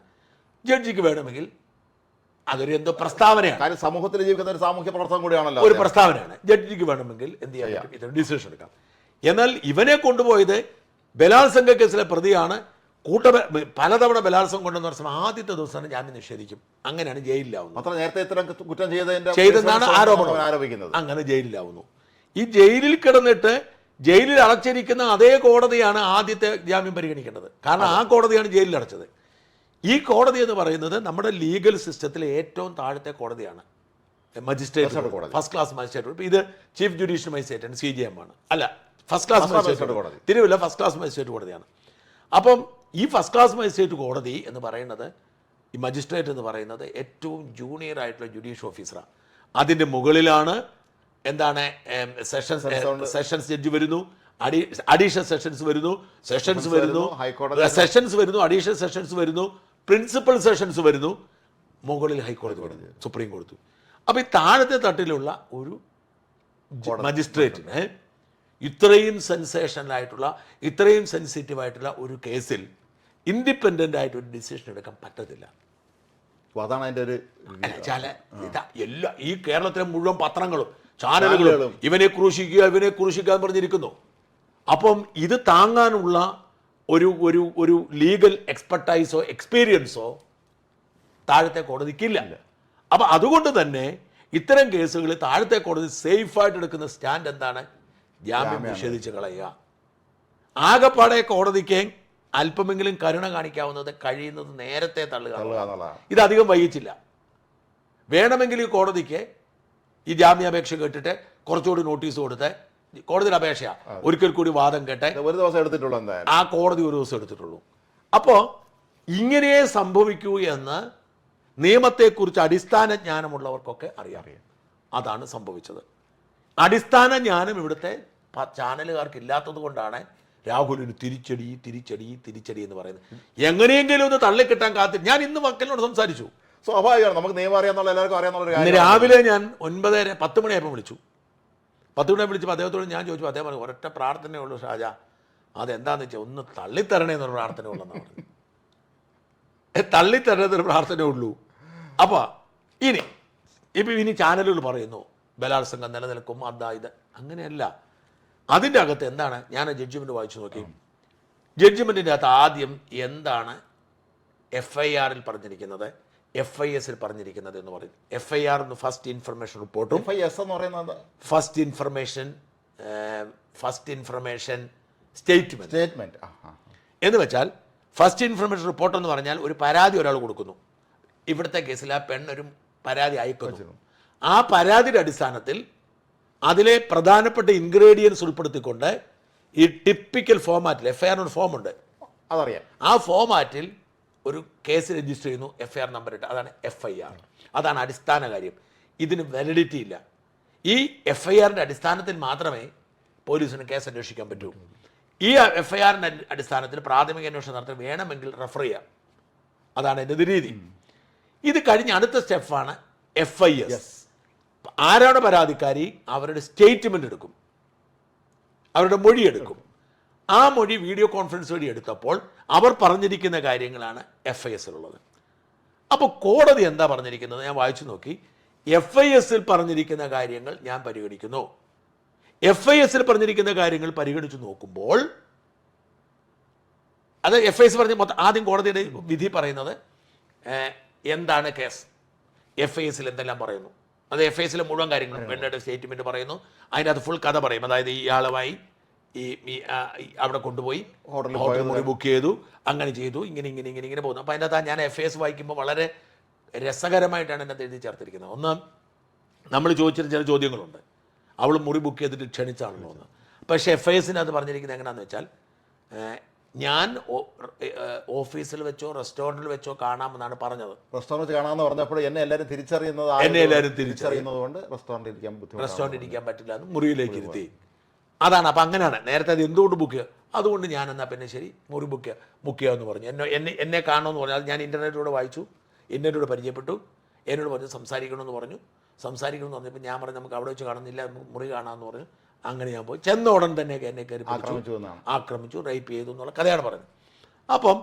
ജഡ്ജിക്ക് വേണമെങ്കിൽ അതൊരു എന്തോ പ്രസ്താവനയാണ്, സമൂഹത്തിൽ ജീവിക്കുന്ന ഒരു സാമൂഹ്യ പ്രവർത്തനം കൂടിയാണല്ലോ, ഒരു പ്രസ്താവനയാണ്. ജഡ്ജിക്ക് വേണമെങ്കിൽ എന്ത് ചെയ്യാൻ പറ്റും, ഇതൊരു ഡിസിഷൻ എടുക്കാം. എന്നാൽ ഇവനെ കൊണ്ടുപോയത് ബലാത്സംഗ കേസിലെ പ്രതിയാണ്. പലതവണ ബലാത്സംഗം കൊണ്ടെന്ന് പറഞ്ഞാൽ ആദ്യത്തെ ദിവസമാണ് ജാമ്യം നിഷേധിക്കും. അങ്ങനെയാണ് ജയിലിലാവുന്നത്. നേരത്തെ കുറ്റം ചെയ്തെന്നാണ് ആരോപിക്കുന്നത്. അങ്ങനെ ജയിലിലാവുന്നു. ഈ ജയിലിൽ കിടന്നിട്ട് ജയിലിൽ അടച്ചിരിക്കുന്ന അതേ കോടതിയാണ് ആദ്യത്തെ ജാമ്യം പരിഗണിക്കേണ്ടത്. കാരണം ആ കോടതിയാണ് ജയിലിൽ അടച്ചത്. ഈ കോടതി എന്ന് പറയുന്നത് നമ്മുടെ ലീഗൽ സിസ്റ്റത്തിലെ ഏറ്റവും താഴത്തെ കോടതിയാണ്. Magistrate, first class magistrate. ഇത് ചീഫ് ജുഡീഷ്യൽ മജിസ്ട്രേറ്റ് CJM ആണ്. അല്ല, ഫസ്റ്റ് ക്ലാസ് മജിസ്ട്രേറ്റ് കോടതി, തിരുവല്ല ഫസ്റ്റ് ക്ലാസ് മജിസ്ട്രേറ്റ് കോടതിയാണ്. അപ്പം ഈ ഫസ്റ്റ് ക്ലാസ് മജിസ്ട്രേറ്റ് കോടതി എന്ന് പറയുന്നത്, ഈ മജിസ്ട്രേറ്റ് എന്ന് പറയുന്നത് ഏറ്റവും ജൂനിയർ ആയിട്ടുള്ള ജുഡീഷ്യൽ ഓഫീസറാണ്. അതിൻ്റെ മുകളിലാണ് എന്താണ് സെഷൻസ് ജഡ്ജി വരുന്നു, അഡീഷണൽ സെഷൻസ് വരുന്നു, സെഷൻസ് വരുന്നു, അഡീഷണൽ സെഷൻസ് വരുന്നു, പ്രിൻസിപ്പൽ സെഷൻസ് വരുന്നു, മുകളിൽ ഹൈക്കോടതി കൊടുത്തു, സുപ്രീം കൊടുത്തു. അപ്പോൾ ഈ താഴത്തെ തട്ടിലുള്ള ഒരു മജിസ്ട്രേറ്റിന് ഇത്രയും സെൻസേഷണലായിട്ടുള്ള, ഇത്രയും സെൻസിറ്റീവായിട്ടുള്ള ഒരു കേസിൽ ഇൻഡിപെൻഡൻ്റ് ആയിട്ട് ഒരു ഡിസിഷൻ എടുക്കാൻ പറ്റത്തില്ല. അതാണ് അതിൻ്റെ ഒരു എല്ലാ ഈ കേരളത്തിലെ മുഴുവൻ പത്രങ്ങളും ചാനലുകളും ഇവനെ ക്രൂശിക്കുക എന്ന് പറഞ്ഞിരിക്കുന്നു. അപ്പം ഇത് താങ്ങാനുള്ള ഒരു ഒരു ഒരു ലീഗൽ എക്സ്പെർട്ടൈസോ എക്സ്പീരിയൻസോ താഴത്തെ കോടതിക്കില്ല. അപ്പം അതുകൊണ്ട് തന്നെ ഇത്തരം കേസുകളിൽ താഴത്തെ കോടതി സേഫായിട്ട് എടുക്കുന്ന സ്റ്റാൻഡ് എന്താണ്? ജാമ്യം നിഷേധിച്ച് കളയുക. ആകെപ്പാടെ കോടതിക്ക് അല്പമെങ്കിലും കരുണ കാണിക്കാവുന്നത് കഴിയുന്നത് നേരത്തെ തള്ളുക. ഇതധികം വൈകിച്ചില്ല. വേണമെങ്കിൽ ഈ കോടതിക്ക് ഈ ജാമ്യാപേക്ഷ കേട്ടിട്ട് കുറച്ചുകൂടി നോട്ടീസ് കൊടുത്ത് കോടതിയുടെ അപേക്ഷ ഒരിക്കൽ കൂടി വാദം കേട്ടെ ഒരു ദിവസം എടുത്തിട്ടുള്ളൂ, ആ കോടതി ഒരു ദിവസം എടുത്തിട്ടുള്ളൂ. അപ്പോൾ ഇങ്ങനെയേ സംഭവിക്കൂ എന്ന് നിയമത്തെക്കുറിച്ച് അടിസ്ഥാന ജ്ഞാനമുള്ളവർക്കൊക്കെ അറിയാം. അതാണ് സംഭവിച്ചത്. അടിസ്ഥാന ജ്ഞാനം ഇവിടുത്തെ ചാനലുകാർക്ക് ഇല്ലാത്തത് കൊണ്ടാണ് രാഹുലിന് തിരിച്ചടി തിരിച്ചടി തിരിച്ചടി എന്ന് പറയുന്നത്. എങ്ങനെയെങ്കിലും ഒന്ന് തള്ളിക്കിട്ടാൻ ഞാൻ ഇന്ന് മക്കളോട് സംസാരിച്ചു. സ്വാഭാവികമാണ്, നമുക്ക് നിയമം അറിയാന്നുള്ള എല്ലാവർക്കും അറിയാന്നുള്ള ഇന്ന് രാവിലെ ഞാൻ 10 മണിയായപ്പോൾ വിളിച്ചു. 10 മണിയായി വിളിച്ചപ്പോൾ അദ്ദേഹത്തോട് ഞാൻ ചോദിച്ചു. അദ്ദേഹം പറഞ്ഞു, ഒരൊറ്റ പ്രാർത്ഥനയേ ഉള്ളൂ ഷാജ, അതെന്താണെന്ന് വെച്ചാൽ ഒന്ന് തള്ളിത്തരണേ എന്നൊരു പ്രാർത്ഥന ഉള്ളതെന്ന് പറഞ്ഞു. തള്ളിത്തരണേന്നൊരു പ്രാർത്ഥനയേ ഉള്ളൂ. അപ്പോൾ ഇനി ചാനലുകൾ പറയുന്നു ബലാത്സംഗം നിലനിൽക്കും, അതാ ഇത്. അങ്ങനെയല്ല. അതിൻ്റെ അകത്ത് എന്താണ്? ഞാൻ ജഡ്ജ്മെൻറ്റ് വായിച്ചു നോക്കി. ജഡ്ജ്മെൻറ്റിൻ്റെ അകത്ത് ആദ്യം എന്താണ് FIR-ൽ പറഞ്ഞിരിക്കുന്നത്, FIS-ൽ പറഞ്ഞിരിക്കുന്നത് എന്ന് പറയും. FIR എന്ന് ഫസ്റ്റ് ഇൻഫർമേഷൻ റിപ്പോർട്ടും FIS എന്ന് പറയുന്നത് ഫസ്റ്റ് ഇൻഫർമേഷൻ സ്റ്റേറ്റ്മെന്റ് എന്ന് വെച്ചാൽ ഫസ്റ്റ് ഇൻഫർമേഷൻ റിപ്പോർട്ട് എന്ന് പറഞ്ഞാൽ ഒരു പരാതി ഒരാൾ കൊടുക്കുന്നു. ഇവിടുത്തെ കേസിൽ ആ പെണ്ണൊരു പരാതി അയക്കുന്നു. ആ പരാതിയുടെ അടിസ്ഥാനത്തിൽ അതിലെ പ്രധാനപ്പെട്ട ഇൻഗ്രീഡിയൻസ് ഉൾപ്പെടുത്തിക്കൊണ്ട് ഈ ടിപ്പിക്കൽ ഫോമാറ്റിൽ FIR ഒരു ഫോമുണ്ട്, അതറിയാം. ആ ഫോമാറ്റിൽ ഒരു കേസ് രജിസ്റ്റർ ചെയ്യുന്നു, FIR നമ്പർ ഇട്ട്. അതാണ് FIR. അതാണ് അടിസ്ഥാന കാര്യം. ഇതിന് വാലിഡിറ്റി ഇല്ല. ഈ FIR-ന്റെ അടിസ്ഥാനത്തിൽ മാത്രമേ പോലീസിന് കേസ് അന്വേഷിക്കാൻ പറ്റൂ. ഈ FIR-ന്റെ അടിസ്ഥാനത്തിൽ പ്രാഥമിക അന്വേഷണം നടത്താൻ വേണമെങ്കിൽ റെഫർ ചെയ്യാം. അതാണ് എൻ്റെ രീതി. ഇത് കഴിഞ്ഞ് അടുത്ത സ്റ്റെപ്പാണ് FIS. ആരാണ് പരാതിക്കാരി? അവരുടെ സ്റ്റേറ്റ്മെന്റ് എടുക്കും, അവരുടെ മൊഴി എടുക്കും. ആ മൊഴി വീഡിയോ കോൺഫറൻസ് വഴി എടുത്തപ്പോൾ അവർ പറഞ്ഞിരിക്കുന്ന കാര്യങ്ങളാണ് FIS-ലുള്ളത്. അപ്പോൾ കോടതി എന്താ പറഞ്ഞിരിക്കുന്നത് ഞാൻ വായിച്ചു നോക്കി. FIS-ൽ പറഞ്ഞിരിക്കുന്ന കാര്യങ്ങൾ ഞാൻ പരിഗണിക്കുന്നു. FIS-ൽ പറഞ്ഞിരിക്കുന്ന കാര്യങ്ങൾ പരിഗണിച്ചു നോക്കുമ്പോൾ അത് FIS പറഞ്ഞ ആദ്യം കോടതിയുടെ വിധി പറയുന്നത് എന്താണ് കേസ്, FIS-ൽ എന്തെല്ലാം പറയുന്നു, അത് FIS-ലെ മുഴുവൻ കാര്യങ്ങളും പെണ്ണിന്റെ സ്റ്റേറ്റ്മെന്റ് പറയുന്നു. അതിൻ്റെ അത് ഫുൾ കഥ പറയും. അതായത് ഇയാളുമായി അവിടെ കൊണ്ടുപോയി ഹോട്ടൽ മുറി ബുക്ക് ചെയ്തു, അങ്ങനെ ചെയ്തു, ഇങ്ങനെ പോകുന്നു. അപ്പോൾ അതിൻ്റെ അകത്ത് ഞാൻ FIS വായിക്കുമ്പോൾ വളരെ രസകരമായിട്ടാണ് എന്നെ എഴുതി ചേർത്തിരിക്കുന്നത്. ഒന്ന്, നമ്മൾ ചോദിച്ചിട്ട് ചില ചോദ്യങ്ങളുണ്ട്. അവൾ മുറി ബുക്ക് ചെയ്തിട്ട് ക്ഷണിച്ചാണല്ലോ എന്ന്. പക്ഷേ FIS-ന് അത് പറഞ്ഞിരിക്കുന്നത് എങ്ങനെയാണെന്ന് വെച്ചാൽ ഞാൻ ഓഫീസിൽ വെച്ചോ റെസ്റ്റോറൻറ്റിൽ വെച്ചോ കാണാമെന്നാണ് പറഞ്ഞത്. റെസ്റ്റോറൻറ്റ് കാണാമെന്ന് പറഞ്ഞപ്പോൾ എന്നെ എല്ലാവരും തിരിച്ചറിയുന്നത് കൊണ്ട് റെസ്റ്റോറൻറ്റ് ഇരിക്കാൻ പറ്റില്ല എന്ന് മുറിയിലേക്ക് ഇരുത്തി. അതാണ്. അപ്പം അങ്ങനെയാണ്. നേരത്തെ അത് എന്തുകൊണ്ട് ബുക്ക് ചെയ്യുക? അതുകൊണ്ട് ഞാൻ എന്നാൽ പിന്നെ ശരി മുറി ബുക്ക് ചെയ്യാമെന്ന് പറഞ്ഞു. എന്നെ കാണണമെന്ന് പറഞ്ഞു. അത് ഞാൻ ഇൻ്റർനെറ്റിലൂടെ വായിച്ചു, ഇൻ്റർനെറ്റിലൂടെ പരിചയപ്പെട്ടു. എന്നോട് പറഞ്ഞു സംസാരിക്കണമെന്ന് പറഞ്ഞു. സംസാരിക്കണമെന്ന് പറഞ്ഞപ്പോൾ ഞാൻ പറഞ്ഞു നമുക്ക് അവിടെ വെച്ച് കാണുന്നില്ല, മുറി കാണാമെന്ന് പറഞ്ഞു. അങ്ങനെ ഞാൻ പോയി. ചെന്ന ഉടൻ തന്നെ എന്നെ കയറി ആക്രമിച്ചു, റേപ്പ് ചെയ്തു എന്നുള്ള കഥയാണ് പറഞ്ഞത്. അപ്പം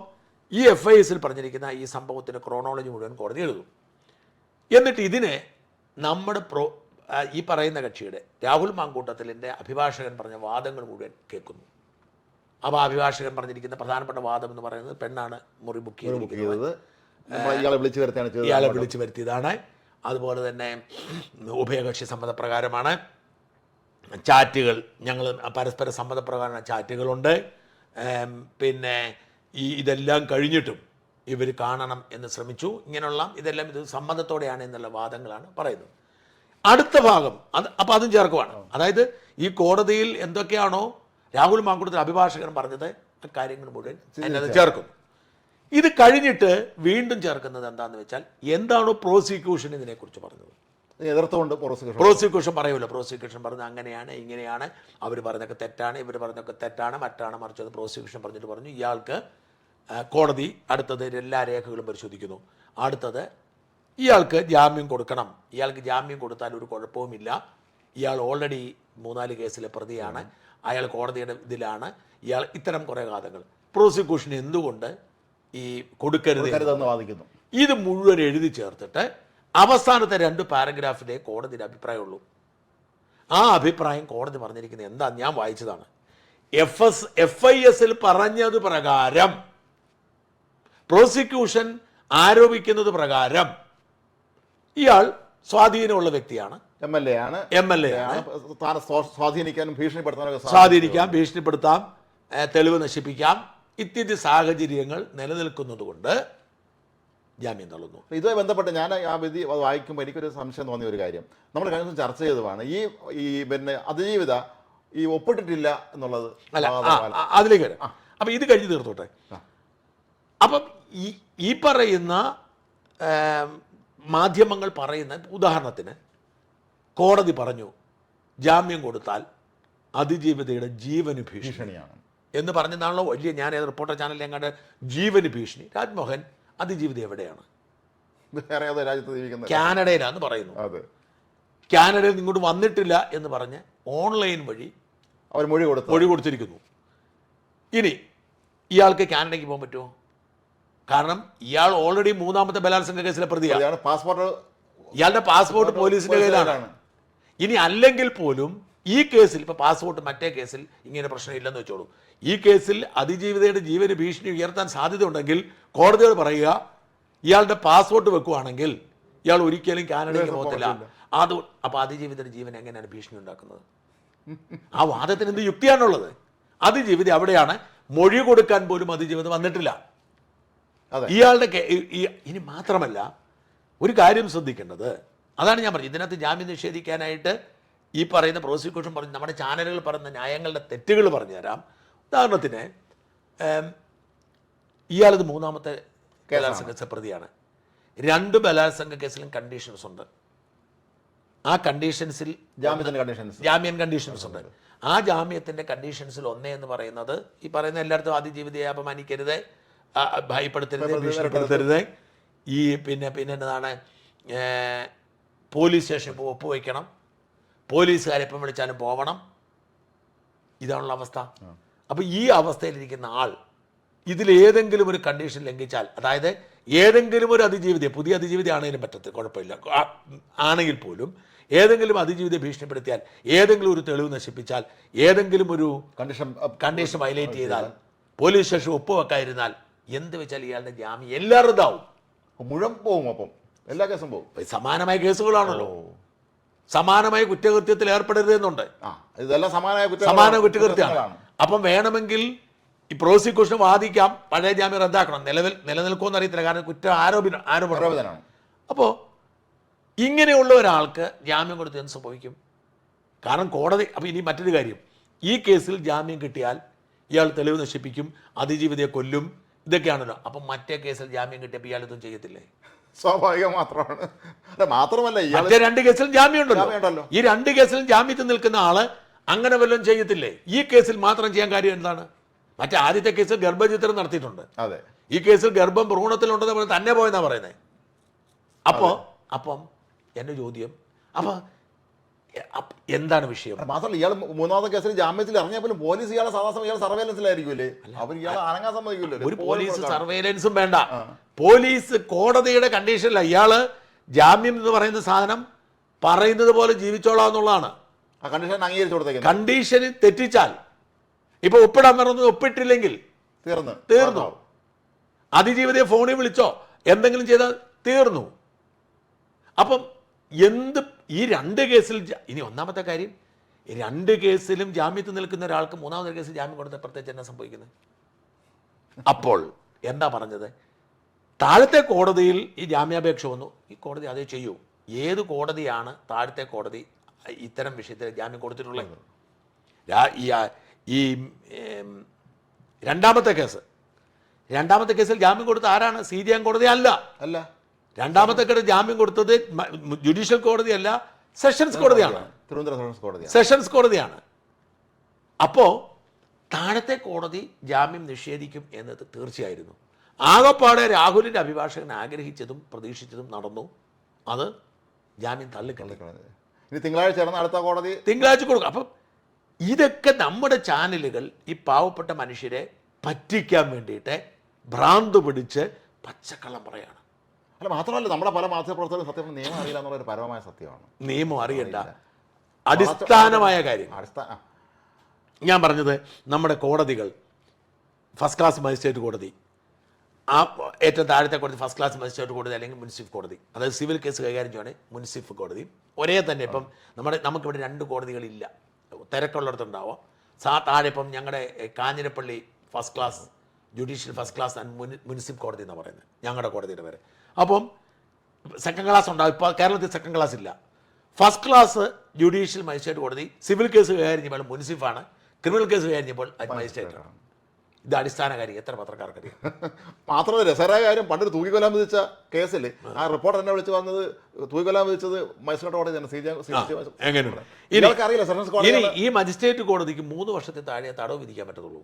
ഈ FIS-ൽ പറഞ്ഞിരിക്കുന്ന ഈ സംഭവത്തിൻ്റെ ക്രോണോളജി മുഴുവൻ കോടതി എഴുതും. എന്നിട്ട് ഇതിനെ നമ്മുടെ ഈ പറയുന്ന കക്ഷിയുടെ രാഹുൽ മാങ്കൂട്ടത്തിലിൻ്റെ അഭിഭാഷകൻ പറഞ്ഞ വാദങ്ങൾ മുഴുവൻ കേൾക്കുന്നു. അപ്പോൾ അഭിഭാഷകൻ പറഞ്ഞിരിക്കുന്ന പ്രധാനപ്പെട്ട വാദം എന്ന് പറയുന്നത് പെണ്ണാണ് മുറി ബുക്ക് ചെയ്തത്, ഇയാളെ വിളിച്ചു വരുത്തിയതാണ്. അതുപോലെ തന്നെ ഉഭയകക്ഷി സമ്മതപ്രകാരമാണ്. ചാറ്റുകൾ ഞങ്ങൾ പരസ്പര സമ്മതപ്രകാരം ചാറ്റുകളുണ്ട്. പിന്നെ ഇതെല്ലാം കഴിഞ്ഞിട്ടും ഇവർ കാണണം എന്ന് ശ്രമിച്ചു. ഇങ്ങനെയുള്ള ഇതെല്ലാം ഇത് സമ്മതത്തോടെയാണ് എന്നുള്ള വാദങ്ങളാണ് പറയുന്നത്. അടുത്ത ഭാഗം അപ്പോൾ അതും ചേർക്കുവാണ്. അതായത് ഈ കോടതിയിൽ എന്തൊക്കെയാണോ രാഹുൽ മാങ്കൂട്ടത്തിൽ അഭിഭാഷകൻ പറഞ്ഞത് ആ കാര്യങ്ങൾ മുഴുവൻ എന്നത് ചേർക്കുന്നു. ഇത് കഴിഞ്ഞിട്ട് വീണ്ടും ചേർക്കുന്നത് എന്താണെന്ന് വെച്ചാൽ എന്താണോ പ്രോസിക്യൂഷൻ ഇതിനെക്കുറിച്ച് പറഞ്ഞത് എതിർത്തുകൊണ്ട് പ്രോസിക്യൂഷൻ പറയൂല. പ്രോസിക്യൂഷൻ പറഞ്ഞത് അങ്ങനെയാണ് ഇങ്ങനെയാണ്, അവർ പറഞ്ഞൊക്കെ തെറ്റാണ്, ഇവർ പറഞ്ഞൊക്കെ തെറ്റാണ്, മറ്റാണ് മറിച്ചത്. പ്രോസിക്യൂഷൻ പറഞ്ഞിട്ട് പറഞ്ഞു ഇയാൾക്ക് കോടതി അടുത്തത് എല്ലാ രേഖകളും പരിശോധിക്കുന്നു. അടുത്തത് ഇയാൾക്ക് ജാമ്യം കൊടുക്കണം. ഇയാൾക്ക് ജാമ്യം കൊടുത്താൽ ഒരു കുഴപ്പവുമില്ല. ഇയാൾ ഓൾറെഡി 3-4 കേസിലെ പ്രതിയാണ്, അയാൾ കോടതിയുടെ ഇതിലാണ്, ഇയാൾ ഇത്തരം കുറേ വാദങ്ങൾ. പ്രോസിക്യൂഷൻ എന്തുകൊണ്ട് ഈ കൊടുക്കരുത് കരുതെന്ന് വാദിക്കുന്നു. ഇത് മുഴുവൻ എഴുതി ചേർത്തിട്ട് അവസാനത്തെ 2 പാരഗ്രാഫിലെ കോടതിയുടെ അഭിപ്രായമുള്ളൂ. ആ അഭിപ്രായം കോടതി പറഞ്ഞിരിക്കുന്നത് എന്താ, ഞാൻ വായിച്ചതാണ്. FIS പറഞ്ഞത് പ്രകാരം, പ്രോസിക്യൂഷൻ ആരോപിക്കുന്നത് പ്രകാരം ഇയാൾ സ്വാധീനമുള്ള വ്യക്തിയാണ്, MLA ആണ്, താൻ സ്വാധീനിക്കാനും സ്വാധീനിക്കാം, ഭീഷണിപ്പെടുത്താം, തെളിവ് നശിപ്പിക്കാം, ഇത്യാദി സാഹചര്യങ്ങൾ നിലനിൽക്കുന്നത് കൊണ്ട് ജാമ്യം തള്ളുന്നു. ഇതുമായി ബന്ധപ്പെട്ട് ഞാൻ ആ വിധി വായിക്കുമ്പോൾ എനിക്കൊരു സംശയം തോന്നിയ ഒരു കാര്യം നമ്മൾ കഴിഞ്ഞ ദിവസം ചർച്ച ചെയ്തതാണ്. ഈ പിന്നെ അതിജീവിത ഈ ഒപ്പിട്ടിട്ടില്ല എന്നുള്ളത്. അല്ല, അതിലേക്ക് വരാം. അപ്പം ഇത് കഴിഞ്ഞ് തീർത്തോട്ടെ. അപ്പം ഈ പറയുന്ന മാധ്യമങ്ങൾ പറയുന്ന, ഉദാഹരണത്തിന് കോടതി പറഞ്ഞു ജാമ്യം കൊടുത്താൽ അതിജീവിതയുടെ ജീവന് ഭീഷണിയാണ് എന്ന് പറഞ്ഞതാണല്ലോ വലിയ, ഞാൻ റിപ്പോർട്ടർ ചാനലിൽ എങ്ങാണ്ട് ജീവന് ഭീഷണി. രാജ്മോഹൻ അതിജീവിത എവിടെയാണ്? കാനഡയിലാന്ന് പറയുന്നു. കാനഡയിൽ നിന്ന് ഇങ്ങോട്ട് വന്നിട്ടില്ല എന്ന് പറഞ്ഞ് ഓൺലൈൻ വഴി അവർ മൊഴി കൊടുത്തിരിക്കുന്നു. ഇനി ഇയാൾക്ക് കാനഡയ്ക്ക് പോകാൻ പറ്റുമോ? കാരണം ഇയാൾ ഓൾറെഡി 3ാമത്തെ ബലാത്സംഗ കേസിലെ പ്രതിയാണ്. ഇയാളുടെ പാസ്പോർട്ട് പോലീസിന്റെ കയ്യിലാണ്. ഇനി അല്ലെങ്കിൽ പോലും ഈ കേസിൽ, ഇപ്പൊ പാസ്പോർട്ട് മറ്റേ കേസിൽ ഇങ്ങനെ പ്രശ്നമില്ലെന്ന് വെച്ചോളൂ, ഈ കേസിൽ അതിജീവിതയുടെ ജീവന് ഭീഷണി ഉയർത്താൻ സാധ്യത ഉണ്ടെങ്കിൽ കോടതിയോട് പറയുക, ഇയാളുടെ പാസ്പോർട്ട് വെക്കുവാണെങ്കിൽ ഇയാൾ ഒരിക്കലും കാനഡയ്ക്ക് പോകത്തില്ല. അപ്പൊ അതിജീവിതയുടെ ജീവൻ എങ്ങനെയാണ് ഭീഷണി ഉണ്ടാക്കുന്നത്? ആ വാദത്തിന് എന്ത് യുക്തിയാണുള്ളത്? അതിജീവിത അവിടെയാണ്, മൊഴി കൊടുക്കാൻ പോലും അതിജീവിത വന്നിട്ടില്ല ഇയാളുടെ. ഇനി മാത്രമല്ല ഒരു കാര്യം ശ്രദ്ധിക്കേണ്ടത്, അതാണ് ഞാൻ പറഞ്ഞത്, ഇതിനകത്ത് ജാമ്യം നിഷേധിക്കാനായിട്ട് ഈ പറയുന്ന പ്രോസിക്യൂഷൻ പറഞ്ഞു, നമ്മുടെ ചാനലുകൾ പറയുന്ന ന്യായങ്ങളുടെ തെറ്റുകൾ പറഞ്ഞു തരാം. ഉദാഹരണത്തിന് ഇയാളത് 3ാമത്തെ ബലാത്സംഗ പ്രതിയാണ്. 2 ബലാത്സംഗ കേസിലും കണ്ടീഷൻസ് ഉണ്ട്. ആ കണ്ടീഷൻസിൽ ജാമ്യം കണ്ടീഷൻസ് ഉണ്ട്. ആ ജാമ്യത്തിന്റെ കണ്ടീഷൻസിൽ ഒന്ന് എന്ന് പറയുന്നത് ഈ പറയുന്ന എല്ലായിടത്തും അതിജീവിതയെ അപമാനിക്കരുത്, ഭയപ്പെടുത്തരുത്, ഭീഷണിപ്പെടുത്തരുത്, ഈ പിന്നെ എന്താണ് പോലീസ് സ്റ്റേഷനിൽ ഒപ്പുവയ്ക്കണം, പോലീസുകാരെപ്പം വിളിച്ചാലും പോകണം, ഇതാണുള്ള അവസ്ഥ. അപ്പോൾ ഈ അവസ്ഥയിലിരിക്കുന്ന ആൾ ഇതിലേതെങ്കിലും ഒരു കണ്ടീഷൻ ലംഘിച്ചാൽ, അതായത് ഏതെങ്കിലും ഒരു അതിജീവിതയെ, പുതിയ അതിജീവിത ആണെങ്കിലും പറ്റത്തില്ല, കുഴപ്പമില്ല, ആണെങ്കിൽ പോലും ഏതെങ്കിലും അതിജീവിതയെ ഭീഷണിപ്പെടുത്തിയാൽ, ഏതെങ്കിലും ഒരു തെളിവ് നശിപ്പിച്ചാൽ, ഏതെങ്കിലും ഒരു കണ്ടീഷൻ വയലേറ്റ് ചെയ്താൽ, പോലീസ് സ്റ്റേഷൻ ഒപ്പുവെക്കാതിരുന്നാൽ, എന്ത് വെച്ചാൽ ഇയാളുടെ ജാമ്യം എല്ലാം റദ്ദാവും, മുഴുവൻ പോവും. അപ്പം എല്ലാ കേസും പോകും. സമാനമായ കേസുകളാണല്ലോ. സമാനമായ കുറ്റകൃത്യത്തിൽ ഏർപ്പെടരുതെന്നുണ്ട്. ഇതെല്ലാം സമാന കുറ്റകൃത്യമാണ്. അപ്പം വേണമെങ്കിൽ ഈ പ്രോസിക്യൂഷൻ വാദിക്കാം പഴയ ജാമ്യം റദ്ദാക്കണം, നിലനിൽക്കുമെന്ന് അറിയത്തില്ല, കാരണം ആരോപണമാണ്. അപ്പോൾ ഇങ്ങനെയുള്ള ഒരാൾക്ക് ജാമ്യം കൊടുത്ത് എന്ത് സംഭവിക്കും? കാരണം കോടതി, അപ്പം ഇനി മറ്റൊരു കാര്യം, ഈ കേസിൽ ജാമ്യം കിട്ടിയാൽ ഇയാൾ തെളിവ് നശിപ്പിക്കും, അതിജീവിതയെ കൊല്ലും, ഇതൊക്കെയാണല്ലോ. അപ്പം മറ്റേ കേസിൽ ജാമ്യം കിട്ടിയപ്പോൾ ഇയാൾ ഇതും ചെയ്യത്തില്ലേ? സ്വാഭാവികം മാത്രമാണ്. മാത്രമല്ല മറ്റേ 2 കേസിലും ജാമ്യം ഉണ്ടല്ലോ. ഈ 2 കേസിലും ജാമ്യത്തിൽ നിൽക്കുന്ന ആള് അങ്ങനെ വല്ലതും ചെയ്യത്തില്ലേ? ഈ കേസിൽ മാത്രം ചെയ്യാൻ കാര്യം എന്താണ്? മറ്റേ ആദ്യത്തെ കേസിൽ ഗർഭചിത്രം നടത്തിയിട്ടുണ്ട്, ഈ കേസിൽ ഗർഭം ഭ്രൂണത്തിലുണ്ടെന്ന് പറഞ്ഞ് തന്നെ പോയെന്നാ പറയുന്നത്. അപ്പം എന്റെ ചോദ്യം, എന്താണ് വിഷയം? മാത്രമല്ല ഇയാൾ 3ാമത്തെ കേസിൽ ജാമ്യത്തിൽ ഇറങ്ങിയ പോലും പോലീസ് ഇയാളെ സാധാരണ ഇയാൾ സർവൈലൻസിലായിരിക്കുമല്ലേ? അവർ ഇയാളെ അനങ്ങാൻ സമ്മതിക്കില്ല. ഒരു പോലീസ് സർവൈലൻസും വേണ്ട, പോലീസ് കോടതിയുടെ കണ്ടീഷനില്ല. ഇയാള് ജാമ്യം എന്ന് പറയുന്ന സാധനം പറയുന്നത് പോലെ ജീവിച്ചോളാം എന്നുള്ളതാണ്. ആ കണ്ടീഷൻ അംഗീകരിച്ചു കൊടുത്തേക്ക്. കണ്ടീഷന് തെറ്റിച്ചാൽ, ഇപ്പൊ ഒപ്പിടാൻ പറഞ്ഞത് ഒപ്പിട്ടില്ലെങ്കിൽ തീർന്നു. അതിജീവിതയെ ഫോണിൽ വിളിച്ചോ എന്തെങ്കിലും ചെയ്താൽ തീർന്നു. അപ്പം ഈ 2 കേസിൽ, ഇനി ഒന്നാമത്തെ കാര്യം, 2 കേസിലും ജാമ്യത്തിൽ നിൽക്കുന്ന ഒരാൾക്ക് 3ാമത്തെ കേസിൽ ജാമ്യം കൊടുത്ത പ്രത്യേകിച്ച് എന്നാ സംഭവിക്കുന്നത്? അപ്പോൾ എന്താ പറഞ്ഞത്? താഴത്തെ കോടതിയിൽ ഈ ജാമ്യാപേക്ഷ വന്നു, ഈ കോടതി അതേ ചെയ്യൂ. ഏത് കോടതിയാണ് താഴത്തെ കോടതി ഇത്തരം വിഷയത്തിൽ ജാമ്യം കൊടുത്തിട്ടുള്ളത്? ഈ 2ാമത്തെ കേസിൽ ജാമ്യം കൊടുത്ത ആരാണ്? CJM കോടതി അല്ല. 2ാമത്തെ കേസ് ജാമ്യം കൊടുത്തത് ജുഡീഷ്യൽ കോടതിയല്ല, സെഷൻസ് കോടതിയാണ്. സെഷൻസ് കോടതിയാണ്. അപ്പോൾ താഴത്തെ കോടതി ജാമ്യം നിഷേധിക്കും എന്നത് തീർച്ചയായിരുന്നു. ആകപ്പാടെ രാഹുലിൻ്റെ അഭിഭാഷകൻ ആഗ്രഹിച്ചതും പ്രതീക്ഷിച്ചതും നടന്നു. അത് ജാമ്യം തള്ളിക്കളയും. ഇനി തിങ്കളാഴ്ച നടന്ന അടുത്ത കോടതി തിങ്കളാഴ്ച കൊടുക്കും. അപ്പം ഇതൊക്കെ നമ്മുടെ ചാനലുകൾ ഈ പാവപ്പെട്ട മനുഷ്യരെ പറ്റിക്കാൻ വേണ്ടിയിട്ട് ഭ്രാന്ത് പിടിച്ച് പച്ചക്കള്ളം പറയാണ്. അല്ല, മാത്രമല്ല നമ്മുടെ പല മാധ്യമപ്രവർത്തകരും സത്യം നിയമം അറിയില്ല എന്നുള്ളൊരു പരമമായ സത്യമാണ്. നിയമം അറിയണ്ട, അടിസ്ഥാനമായ കാര്യം. ഞാൻ പറഞ്ഞത് നമ്മുടെ കോടതികൾ, ഫസ്റ്റ് ക്ലാസ് മജിസ്ട്രേറ്റ് കോടതി, ആ ഏറ്റവും താഴത്തെ കോടതി ഫസ്റ്റ് ക്ലാസ് മജിസ്ട്രേറ്റ് കോടതി അല്ലെങ്കിൽ മുൻസിഫ് കോടതി, അതായത് സിവിൽ കേസ് കൈകാര്യം ചെയ്യുവാണെങ്കിൽ മുൻസിഫ് കോടതി ഒരേ തന്നെ. ഇപ്പം നമുക്കിവിടെ 2 കോടതികളില്ല, തിരക്കുള്ളിടത്തുണ്ടാവാം. താഴെ ഇപ്പം ഞങ്ങളുടെ Kanjirappally first class judicial first class and munsif കോടതി എന്നാണ് പറയുന്നത്, ഞങ്ങളുടെ കോടതിയുടെ പേര്. അപ്പം സെക്കൻഡ് ക്ലാസ് ഉണ്ടാവും. ഇപ്പോൾ കേരളത്തിൽ സെക്കൻഡ് ക്ലാസ് ഇല്ല. ഫസ്റ്റ് ക്ലാസ് ജുഡീഷ്യൽ മജിസ്ട്രേറ്റ് കോടതി സിവിൽ കേസ് കൈകാര്യം ചെയ്യുമ്പോൾ മുൻസിഫാണ്, ക്രിമിനൽ കേസ് കൈകാര്യം ചെയ്യുമ്പോൾ മജിസ്ട്രേറ്റാണ്. ഇത് അടിസ്ഥാന കാര്യം എത്ര പത്രക്കാർക്കറിയാം. മാത്രമല്ല രസകരമായ കാര്യം, പണ്ടൊരു തൂക്കിക്കൊല്ലാൻ വിധിച്ച കേസിൽ ആ റിപ്പോർട്ടർ എന്നെ വിളിച്ച് പറഞ്ഞത് തൂക്കിക്കൊല്ലാൻ വിധിച്ചത് മജിസ്ട്രേറ്റ് കോടതി ഇനി ഈ മജിസ്ട്രേറ്റ് കോടതിക്ക് 3 വർഷത്തെ താഴെ തടവ് വിധിക്കാൻ പറ്റത്തുള്ളൂ,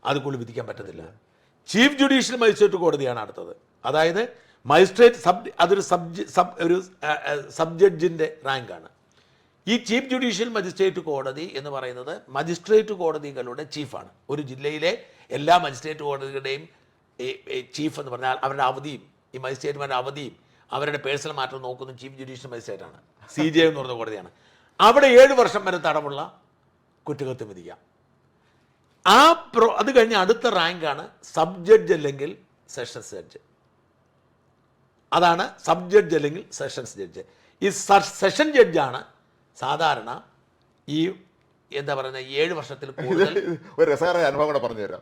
അതുകൊണ്ട് വിധിക്കാൻ പറ്റത്തില്ല. ചീഫ് ജുഡീഷ്യൽ മജിസ്ട്രേറ്റ് കോടതിയാണ് അടുത്തത്. അതായത് മജിസ്ട്രേറ്റ് അതൊരു സബ് ജഡ്ജിൻ്റെ റാങ്കാണ്. ഈ ചീഫ് ജുഡീഷ്യൽ മജിസ്ട്രേറ്റ് കോടതി എന്ന് പറയുന്നത് മജിസ്ട്രേറ്റ് കോടതികളുടെ ചീഫാണ്. ഒരു ജില്ലയിലെ എല്ലാ മജിസ്ട്രേറ്റ് കോടതികളുടെയും ചീഫ് എന്ന് പറഞ്ഞാൽ അവരുടെ അവധിയും ഈ മജിസ്ട്രേറ്റുമാരുടെ അവധിയും അവരുടെ പേഴ്സണൽ മാറ്റം നോക്കുന്ന ചീഫ് ജുഡീഷ്യൽ മജിസ്ട്രേറ്റാണ്. CJ എന്ന് പറയുന്ന കോടതിയാണ്. അവിടെ 7 വർഷം വരെ തടവുള്ള കുറ്റകൃത്യം വിധിക്കാം. അത് കഴിഞ്ഞ് അടുത്ത റാങ്കാണ് സബ് ജഡ്ജ് അല്ലെങ്കിൽ സെഷൻസ് ജഡ്ജ്. അതാണ് സബ് ജഡ്ജ് അല്ലെങ്കിൽ സെഷൻസ് ജഡ്ജ്. ഈ സെഷൻ ജഡ്ജാണ് സാധാരണ ഈ എന്താ പറയുന്നത് 7 വർഷത്തിൽ കൂടുതൽ. ഒരു രസകരമായ അനുഭവം കൂടെ പറഞ്ഞു തരാം.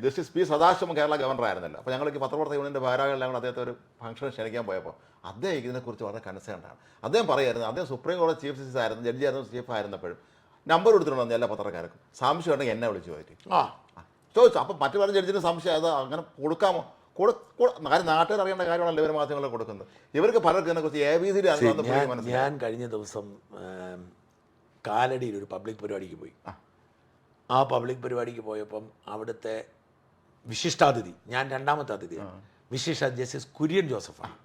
Justice P Sadasivam Kerala governor ആയിരുന്നല്ലോ. അപ്പോൾ ഞങ്ങൾക്ക് പത്രപ്രവർത്തക യൂണിയൻ്റെ ഭാരവാഹികളെല്ലാം കൂടെ അദ്ദേഹത്തെ ഒരു ഫംഗ്ഷൻ ക്ഷണിക്കാൻ പോയപ്പോൾ അദ്ദേഹം ഇതിനെക്കുറിച്ച് വളരെ കൺസേൺഡാണ്. അദ്ദേഹം പറയായിരുന്നു, അദ്ദേഹം സുപ്രീം കോടതി ചീഫ് ജസ്റ്റിസ് ആയിരുന്നു, ജഡ്ജിയായിരുന്നു, ചീഫ് ആയിരുന്നപ്പോഴും നമ്പർ കൊടുത്തിട്ടുണ്ടോ എല്ലാ പത്രക്കാർക്കും. സംശയം ഉണ്ടെങ്കിൽ എന്നെ വിളിച്ചു ചോദിച്ചു. അപ്പം മറ്റു പല ജഡ്ജിന് സംശയം അത് അങ്ങനെ കൊടുക്കാമോ? കാര്യം നാട്ടുകാർ അറിയേണ്ട കാര്യമാണല്ലോ ഇവർ മാധ്യമങ്ങളെ കൊടുക്കുന്നത്. ഇവർക്ക് പലർക്കും ഇതിനെക്കുറിച്ച് ABCD. ഞാൻ കഴിഞ്ഞ ദിവസം കാലടിയിൽ ഒരു പബ്ലിക് പരിപാടിക്ക് പോയി. ആ പബ്ലിക് പരിപാടിക്ക് പോയപ്പം അവിടുത്തെ വിശിഷ്ടാതിഥി, ഞാൻ 2ാമത്തെ അതിഥിയാണ്, വിശിഷ്ട ജസ്റ്റിസ് കുര്യൻ ജോസഫാണ്.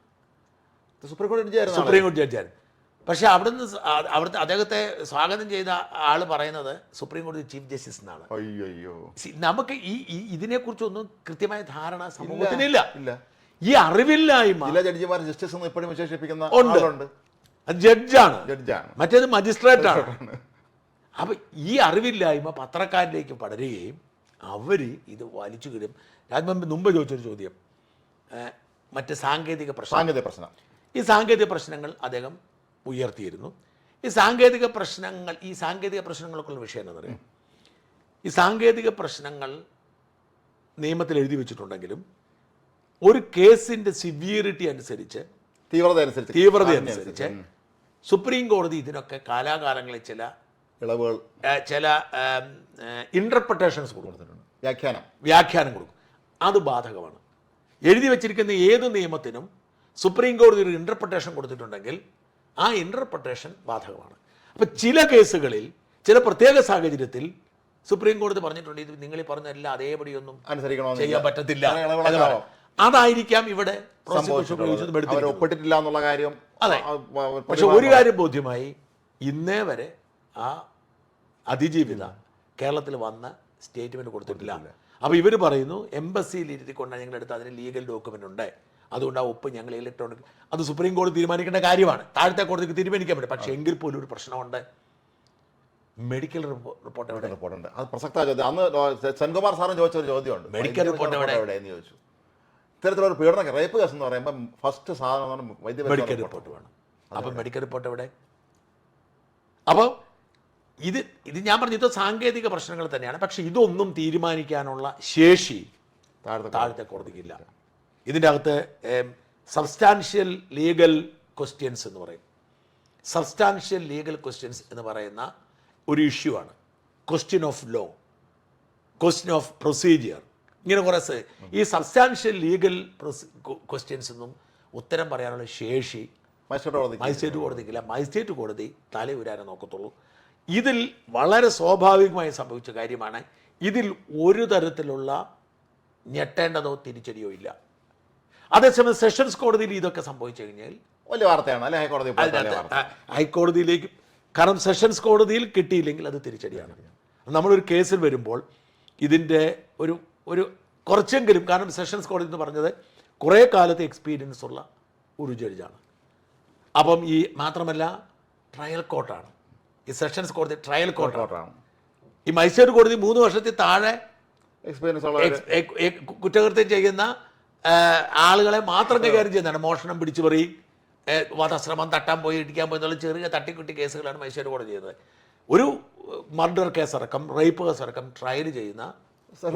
സുപ്രീം കോടതി ജഡ്ജിയായിരുന്നു. പക്ഷെ അവിടുത്തെ അദ്ദേഹത്തെ സ്വാഗതം ചെയ്ത ആൾ പറയുന്നത് സുപ്രീം കോടതി ചീഫ് ജസ്റ്റിസ് എന്നാണ്. അയ്യോ, നമുക്ക് ഇതിനെക്കുറിച്ചൊന്നും കൃത്യമായ ധാരണ സമൂഹത്തിനില്ല. ഈ അറിവില്ലായ്മ ജഡ്ജിമാർ ജസ്റ്റിസ് എന്ന് എപ്പോഴും വിശേഷിപ്പിക്കുന്ന ഉണ്ട്. ജഡ്ജാണ്, മറ്റേത് മജിസ്ട്രേറ്റാണ്. അപ്പൊ ഈ അറിവില്ലായ്മ പത്രക്കാരിലേക്ക് പടരുകയും അവർ ഇത് വലിച്ചു കിടും. മുമ്പ് ചോദിച്ചൊരു ചോദ്യം, മറ്റ് സാങ്കേതിക പ്രശ്നം. ഈ സാങ്കേതിക പ്രശ്നങ്ങൾ അദ്ദേഹം ഉയർത്തിയിരുന്നു. ഈ സാങ്കേതിക പ്രശ്നങ്ങൾക്കുള്ള വിഷയം എന്താ പറയുക, ഈ സാങ്കേതിക പ്രശ്നങ്ങൾ നിയമത്തിൽ എഴുതി വെച്ചിട്ടുണ്ടെങ്കിലും ഒരു കേസിൻ്റെ സിവിയറിറ്റി അനുസരിച്ച്, തീവ്രത അനുസരിച്ച് സുപ്രീം കോടതി ഇതിനൊക്കെ കാലാകാലങ്ങളിൽ ചില ഇളവുകൾ, ചില ഇൻ്റർപ്രിട്ടേഷൻസ് കൊടുക്കുന്നുണ്ട്, വ്യാഖ്യാനം കൊടുക്കും. അത് ബാധകമാണ്. എഴുതി വച്ചിരിക്കുന്ന ഏത് നിയമത്തിനും സുപ്രീം കോടതി ഒരു ഇൻ്റർപ്രിട്ടേഷൻ കൊടുത്തിട്ടുണ്ടെങ്കിൽ ആ ഇൻ്റർപ്രിട്ടേഷൻ ബാധകമാണ്. അപ്പം ചില കേസുകളിൽ ചില പ്രത്യേക സാഹചര്യത്തിൽ സുപ്രീം കോടതി പറഞ്ഞിട്ടുണ്ട് ഇത് നിങ്ങൾ ഈ പറഞ്ഞ എല്ലാം അതേപടിയൊന്നും ചെയ്യാൻ പറ്റത്തില്ല. അതായിരിക്കാം ഇവിടെ ഒപ്പിട്ടിട്ടില്ല എന്നുള്ള കാര്യം. അതെ, പക്ഷെ ഒരു കാര്യം ബോധ്യമായി, ഇന്നേ വരെ ആ അതിജീവിത കേരളത്തിൽ വന്ന സ്റ്റേറ്റ്മെന്റ് കൊടുത്തിട്ടില്ല. അപ്പോൾ ഇവർ പറയുന്നു എംബസിയിൽ ഇരുത്തിക്കൊണ്ടാണ് ഞങ്ങളെടുത്ത് അതിന് ലീഗൽ ഡോക്യുമെന്റ് ഉണ്ട്, അതുകൊണ്ട് ആ ഒപ്പ് ഞങ്ങൾ ഇലക്ട്രോണിക്, അത് സുപ്രീം കോടതി തീരുമാനിക്കേണ്ട കാര്യമാണ്, താഴത്തെ കോടതിക്ക് തീരുമാനിക്കാൻ പറ്റും. പക്ഷേ എങ്കിൽ പോലും ഒരു പ്രശ്നമുണ്ട്. മെഡിക്കൽ റിപ്പോർട്ട് ഉണ്ട്. അത് പ്രസക്ത ചോദ്യം. അന്ന് സെൻകുമാർ സാറും ചോദിച്ചൊരു ചോദ്യമുണ്ട്, മെഡിക്കൽ റിപ്പോർട്ട് എവിടെ എന്ന് ചോദിച്ചു. ഇത്തരത്തിലൊരു പീഡന റേപ്പ് കേസ് എന്ന് പറയുമ്പോൾ ഫസ്റ്റ് സാധനം മെഡിക്കൽ റിപ്പോർട്ട് വേണം. അപ്പം മെഡിക്കൽ റിപ്പോർട്ട് എവിടെ? അപ്പോൾ ഇത് ഞാൻ പറഞ്ഞു, ഇത് സാങ്കേതിക പ്രശ്നങ്ങൾ തന്നെയാണ്. പക്ഷെ ഇതൊന്നും തീരുമാനിക്കാനുള്ള ശേഷി താഴത്തെ കോടതിക്കില്ല. ഇതിൻ്റെ അകത്ത് സബ്സ്റ്റാൻഷ്യൽ ലീഗൽ ക്വസ്റ്റ്യൻസ് എന്ന് പറയും. സബ്സ്റ്റാൻഷ്യൽ ലീഗൽ ക്വസ്റ്റ്യൻസ് എന്ന് പറയുന്ന ഒരു ഇഷ്യൂ ആണ്. Question of law, question of procedure, ഇങ്ങനെ കുറേ ഈ സബ്സ്റ്റാൻഷ്യൽ ലീഗൽ ക്വസ്റ്റ്യൻസ് ഒന്നും ഉത്തരം പറയാനുള്ള ശേഷി മജിസ്ട്രേറ്റ് കോടതിക്കില്ല. മജിസ്ട്രേറ്റ് കോടതി തലയുരാനെ നോക്കത്തുള്ളൂ. ഇതിൽ വളരെ സ്വാഭാവികമായി സംഭവിച്ച കാര്യമാണ്. ഇതിൽ ഒരു തരത്തിലുള്ള ഞെട്ടേണ്ടതോ തിരിച്ചടിയോ ഇല്ല. അതേസമയം സെഷൻസ് കോടതിയിൽ ഇതൊക്കെ സംഭവിച്ചു കഴിഞ്ഞാൽ വലിയ വാർത്തയാണ് അല്ലെ? ഹൈക്കോടതി ഹൈക്കോടതിയിലേക്ക്, കാരണം സെഷൻസ് കോടതിയിൽ കിട്ടിയില്ലെങ്കിൽ അത് തിരിച്ചടിയാണ്. നമ്മളൊരു കേസിൽ വരുമ്പോൾ ഇതിൻ്റെ ഒരു കുറച്ചെങ്കിലും, കാരണം സെഷൻസ് കോടതി എന്ന് പറഞ്ഞത് കുറേ കാലത്തെ എക്സ്പീരിയൻസ് ഉള്ള ഒരു ജഡ്ജാണ്. അപ്പം ഈ മാത്രമല്ല ട്രയൽ കോർട്ടാണ് ഈ സെഷൻസ് കോടതി, ട്രയൽ കോർട്ടാണ്. ഈ മജിസ്ട്രേറ്റ് കോടതി 3 വർഷത്തിൽ താഴെ എക്സ്പീരിയൻസ് കുറ്റകൃത്യം ചെയ്യുന്ന ആളുകളെ മാത്രം കൈകാര്യം ചെയ്യുന്നതാണ്. മോഷണം, പിടിച്ചുപറി, വധശ്രമം, തട്ടാൻ പോയി, ഇടിക്കാൻ പോയി എന്നുള്ള ചെറിയ തട്ടിക്കുട്ടി കേസുകളാണ് മജിസ്ട്രേറ്റ് കോടതി ചെയ്യുന്നത്. ഒരു മർഡർ കേസടക്കം, റേപ്പ് കേസടക്കം ട്രയൽ ചെയ്യുന്ന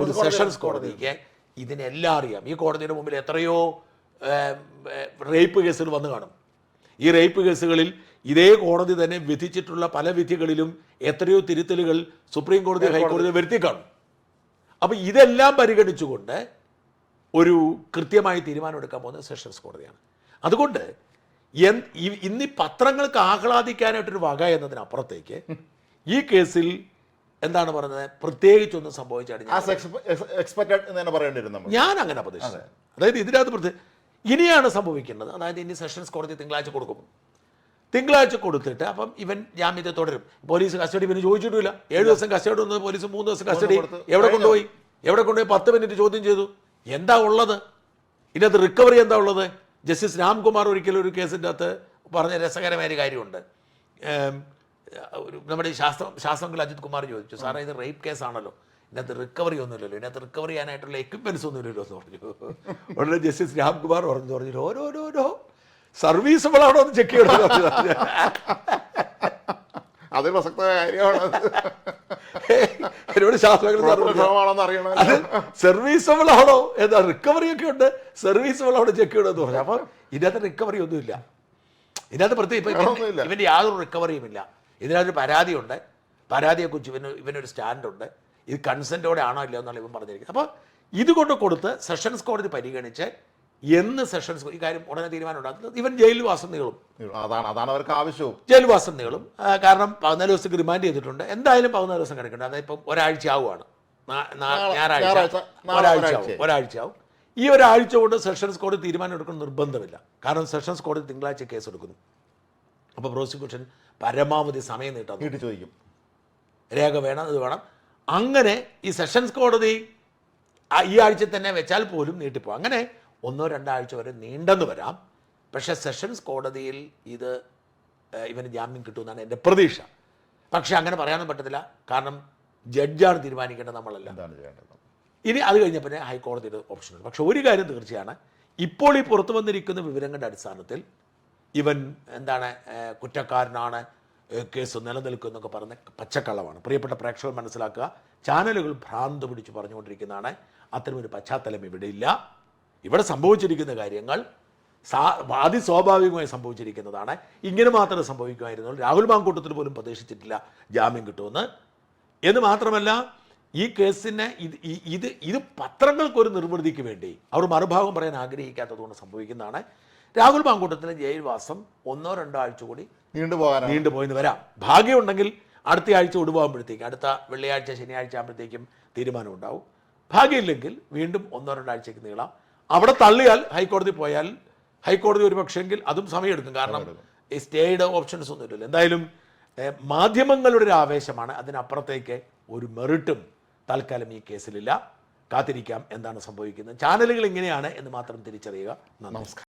ഒരു സെഷൻസ് കോടതിക്ക് ഇതിനെല്ലാം അറിയാം. ഈ കോടതിയുടെ മുമ്പിൽ എത്രയോ റേപ്പ് കേസുകൾ വന്നു കാണും. ഈ റേപ്പ് കേസുകളിൽ ഇതേ കോടതി തന്നെ വിധിച്ചിട്ടുള്ള പല വിധികളിലും എത്രയോ തിരുത്തലുകൾ സുപ്രീം കോടതി, ഹൈക്കോടതി വരുത്തി കാണും. അപ്പം ഇതെല്ലാം പരിഗണിച്ചുകൊണ്ട് ഒരു കൃത്യമായി തീരുമാനമെടുക്കാൻ പോകുന്നത് സെഷൻസ് കോടതിയാണ്. അതുകൊണ്ട് ഇന്ന് ഈ പത്രങ്ങൾക്ക് ആഹ്ലാദിക്കാനായിട്ടൊരു വക എന്നതിനപ്പുറത്തേക്ക് ഈ കേസിൽ എന്താണ് പറയുന്നത്, പ്രത്യേകിച്ചൊന്നും സംഭവിച്ചാണ് ഞാൻ അങ്ങനെ പ്രതീക്ഷിച്ചത്. അതായത് ഇതിനകത്ത് ഇനിയാണ് സംഭവിക്കേണ്ടത്. അതായത് ഇനി സെഷൻസ് കോടതി തിങ്കളാഴ്ച കൊടുക്കും. തിങ്കളാഴ്ച കൊടുത്തിട്ട് അപ്പം ഇവൻ ജാമ്യത്തെ തുടരും. പോലീസ് കസ്റ്റഡി പിന്നെ ചോദിച്ചിട്ടില്ല. 7 ദിവസം കസ്റ്റഡി വന്നത് പോലീസ് 3 ദിവസം കസ്റ്റഡി. എവിടെ കൊണ്ടുപോയി 10 മിനിറ്റ് ചോദ്യം ചെയ്തു. എന്താ ഉള്ളത് ഇതിനകത്ത്? റിക്കവറി എന്താ ഉള്ളത്? ജസ്റ്റിസ് രാംകുമാർ ഒരിക്കലും ഒരു കേസിൻ്റെ അകത്ത് പറഞ്ഞ രസകരമായ ഒരു കാര്യമുണ്ട്. നമ്മുടെ ശാസ്ത്രജ്ഞ അജിത് കുമാർ ചോദിച്ചു, സാറേ ഇത് റേപ്പ് കേസാണല്ലോ, ഇതിനകത്ത് റിക്കവറി ഒന്നുമില്ലല്ലോ, ഇതിനകത്ത് റിക്കവറി ചെയ്യാനായിട്ടുള്ള എക്യുപ്മെൻറ്റ്സ് ഒന്നുമില്ലല്ലോ എന്ന് പറഞ്ഞു. ഉടനെ ജസ്റ്റിസ് രാംകുമാർ പറഞ്ഞു ഓരോരോ സർവീസബിളാണോ എന്ന് ചെക്ക് ചെയ്യണം. അത് പ്രസക്തമായ കാര്യമാണ്. എന്നോട് സർവീസബിൾ ആണോ എന്താ, റിക്കവറി ഒക്കെ ഉണ്ട്, സർവീസബിൾ ആണോ ചെക്ക് ചെയ്യണമെന്ന് പറഞ്ഞു. അപ്പൊ ഇതിനകത്ത് റിക്കവറി ഒന്നുമില്ല. ഇതിനകത്ത് പ്രത്യേകിച്ച് ഇവന്റെ യാതൊരു റിക്കവറിയും ഇല്ല. ഇതിനകത്തൊരു പരാതിയുണ്ട്, പരാതിയെക്കുറിച്ച് ഇവനൊരു സ്റ്റാൻഡുണ്ട്. ഇത് കൺസെന്റോടെ ആണോ ഇല്ലയോ എന്നുള്ള ഇവൻ പറഞ്ഞിരിക്കുന്നത്. അപ്പോൾ ഇതുകൊണ്ട് കൊടുത്ത് സെഷൻസ് കോടതി പരിഗണിച്ച് എന്ന് സെഷൻസ് ഈ കാര്യം ഉടനെ തീരുമാനം ഉണ്ടാക്കുന്നത്, ഇവൻ ജയിൽവാസം നീളും. അതാണ് അവർക്ക് ആവശ്യവും. ജയിൽവാസം നീളും. കാരണം 14 ദിവസത്തേക്ക് റിമാൻഡ് ചെയ്തിട്ടുണ്ട്. എന്തായാലും 14 ദിവസം കിടക്കേണ്ട. അതായത് ഇപ്പം ഒരാഴ്ച ആവുകയാണ്, ഒരാഴ്ചയാവും. ഈ ഒരാഴ്ച കൊണ്ട് സെഷൻസ് കോടതി തീരുമാനം എടുക്കുന്ന നിർബന്ധമില്ല. കാരണം സെഷൻസ് കോടതി തിങ്കളാഴ്ച കേസ് എടുക്കുന്നു. അപ്പോൾ പ്രോസിക്യൂഷൻ പരമാവധി സമയം നീട്ടി ചോദിക്കും, രേഖ വേണം, ഇത് വേണം. അങ്ങനെ ഈ സെഷൻസ് കോടതി ഈ ആഴ്ച തന്നെ വെച്ചാൽ പോലും നീട്ടിപ്പോകും. അങ്ങനെ 1-2 ആഴ്ച വരെ നീണ്ടെന്ന് വരാം. പക്ഷേ സെഷൻസ് കോടതിയിൽ ഇത് ഇവന് ജാമ്യം കിട്ടുമെന്നാണ് എൻ്റെ പ്രതീക്ഷ. പക്ഷെ അങ്ങനെ പറയാനും പറ്റത്തില്ല. കാരണം ജഡ്ജാണ് തീരുമാനിക്കേണ്ടത്, നമ്മളല്ല. ഇനി അത് കഴിഞ്ഞ പിന്നെ ഹൈക്കോടതിയുടെ ഓപ്ഷനുണ്ട്. പക്ഷെ ഒരു കാര്യം തീർച്ചയാണ്, ഇപ്പോൾ ഈ പുറത്തു വന്നിരിക്കുന്ന വിവരങ്ങളുടെ അടിസ്ഥാനത്തിൽ ഇവൻ എന്താണ് കുറ്റക്കാരനാണ്, കേസ് നിലനിൽക്കുന്നൊക്കെ പറഞ്ഞ പച്ചക്കള്ളമാണ്. പ്രിയപ്പെട്ട പ്രേക്ഷകർ മനസ്സിലാക്കുക, ചാനലുകൾ ഭ്രാന്ത് പിടിച്ച് പറഞ്ഞുകൊണ്ടിരിക്കുന്നതാണ്. അത്തരമൊരു പശ്ചാത്തലം ഇവിടെ ഇല്ല. ഇവിടെ സംഭവിച്ചിരിക്കുന്ന കാര്യങ്ങൾ അതിസ്വാഭാവികമായി സംഭവിച്ചിരിക്കുന്നതാണ്. ഇങ്ങനെ മാത്രമേ സംഭവിക്കുമായിരുന്നു. രാഹുൽ മാങ്കൂട്ടത്തിൽ പോലും പ്രതീക്ഷിച്ചിട്ടില്ല ജാമ്യം കിട്ടുമെന്ന്. എന്ന് മാത്രമല്ല, ഈ കേസിനെ ഇത് പത്രങ്ങൾക്കൊരു നിർവൃതിക്ക് വേണ്ടി അവർ മറുഭാഗം പറയാൻ ആഗ്രഹിക്കാത്തതുകൊണ്ട് സംഭവിക്കുന്നതാണ്. രാഹുൽ മാങ്കൂട്ടത്തിന് ജയിൽവാസം 1-2 ആഴ്ച കൂടി നീണ്ടുപോയെന്ന് വരാം. ഭാഗ്യമുണ്ടെങ്കിൽ അടുത്ത ആഴ്ച ഒടുവാകുമ്പോഴത്തേക്കും, അടുത്ത വെള്ളിയാഴ്ച ശനിയാഴ്ച ആകുമ്പോഴത്തേക്കും തീരുമാനം ഉണ്ടാവും. ഭാഗ്യമില്ലെങ്കിൽ വീണ്ടും 1-2 ആഴ്ചയ്ക്ക് നീളാം. അവിടെ തള്ളിയാൽ ഹൈക്കോടതി പോയാൽ ഹൈക്കോടതി ഒരു പക്ഷേങ്കിൽ അതും സമയമെടുക്കും. കാരണം ഈ സ്റ്റേയുടെ ഓപ്ഷൻസ് ഒന്നുമില്ലല്ലോ. എന്തായാലും മാധ്യമങ്ങളുടെ ഒരു ആവേശമാണ്. അതിനപ്പുറത്തേക്ക് ഒരു മെറിറ്റും തൽക്കാലം ഈ കേസിലില്ല. കാത്തിരിക്കാം എന്താണ് സംഭവിക്കുന്നത്. ചാനലുകൾ ഇങ്ങനെയാണ് എന്ന് മാത്രം തിരിച്ചറിയുക. നമസ്കാരം.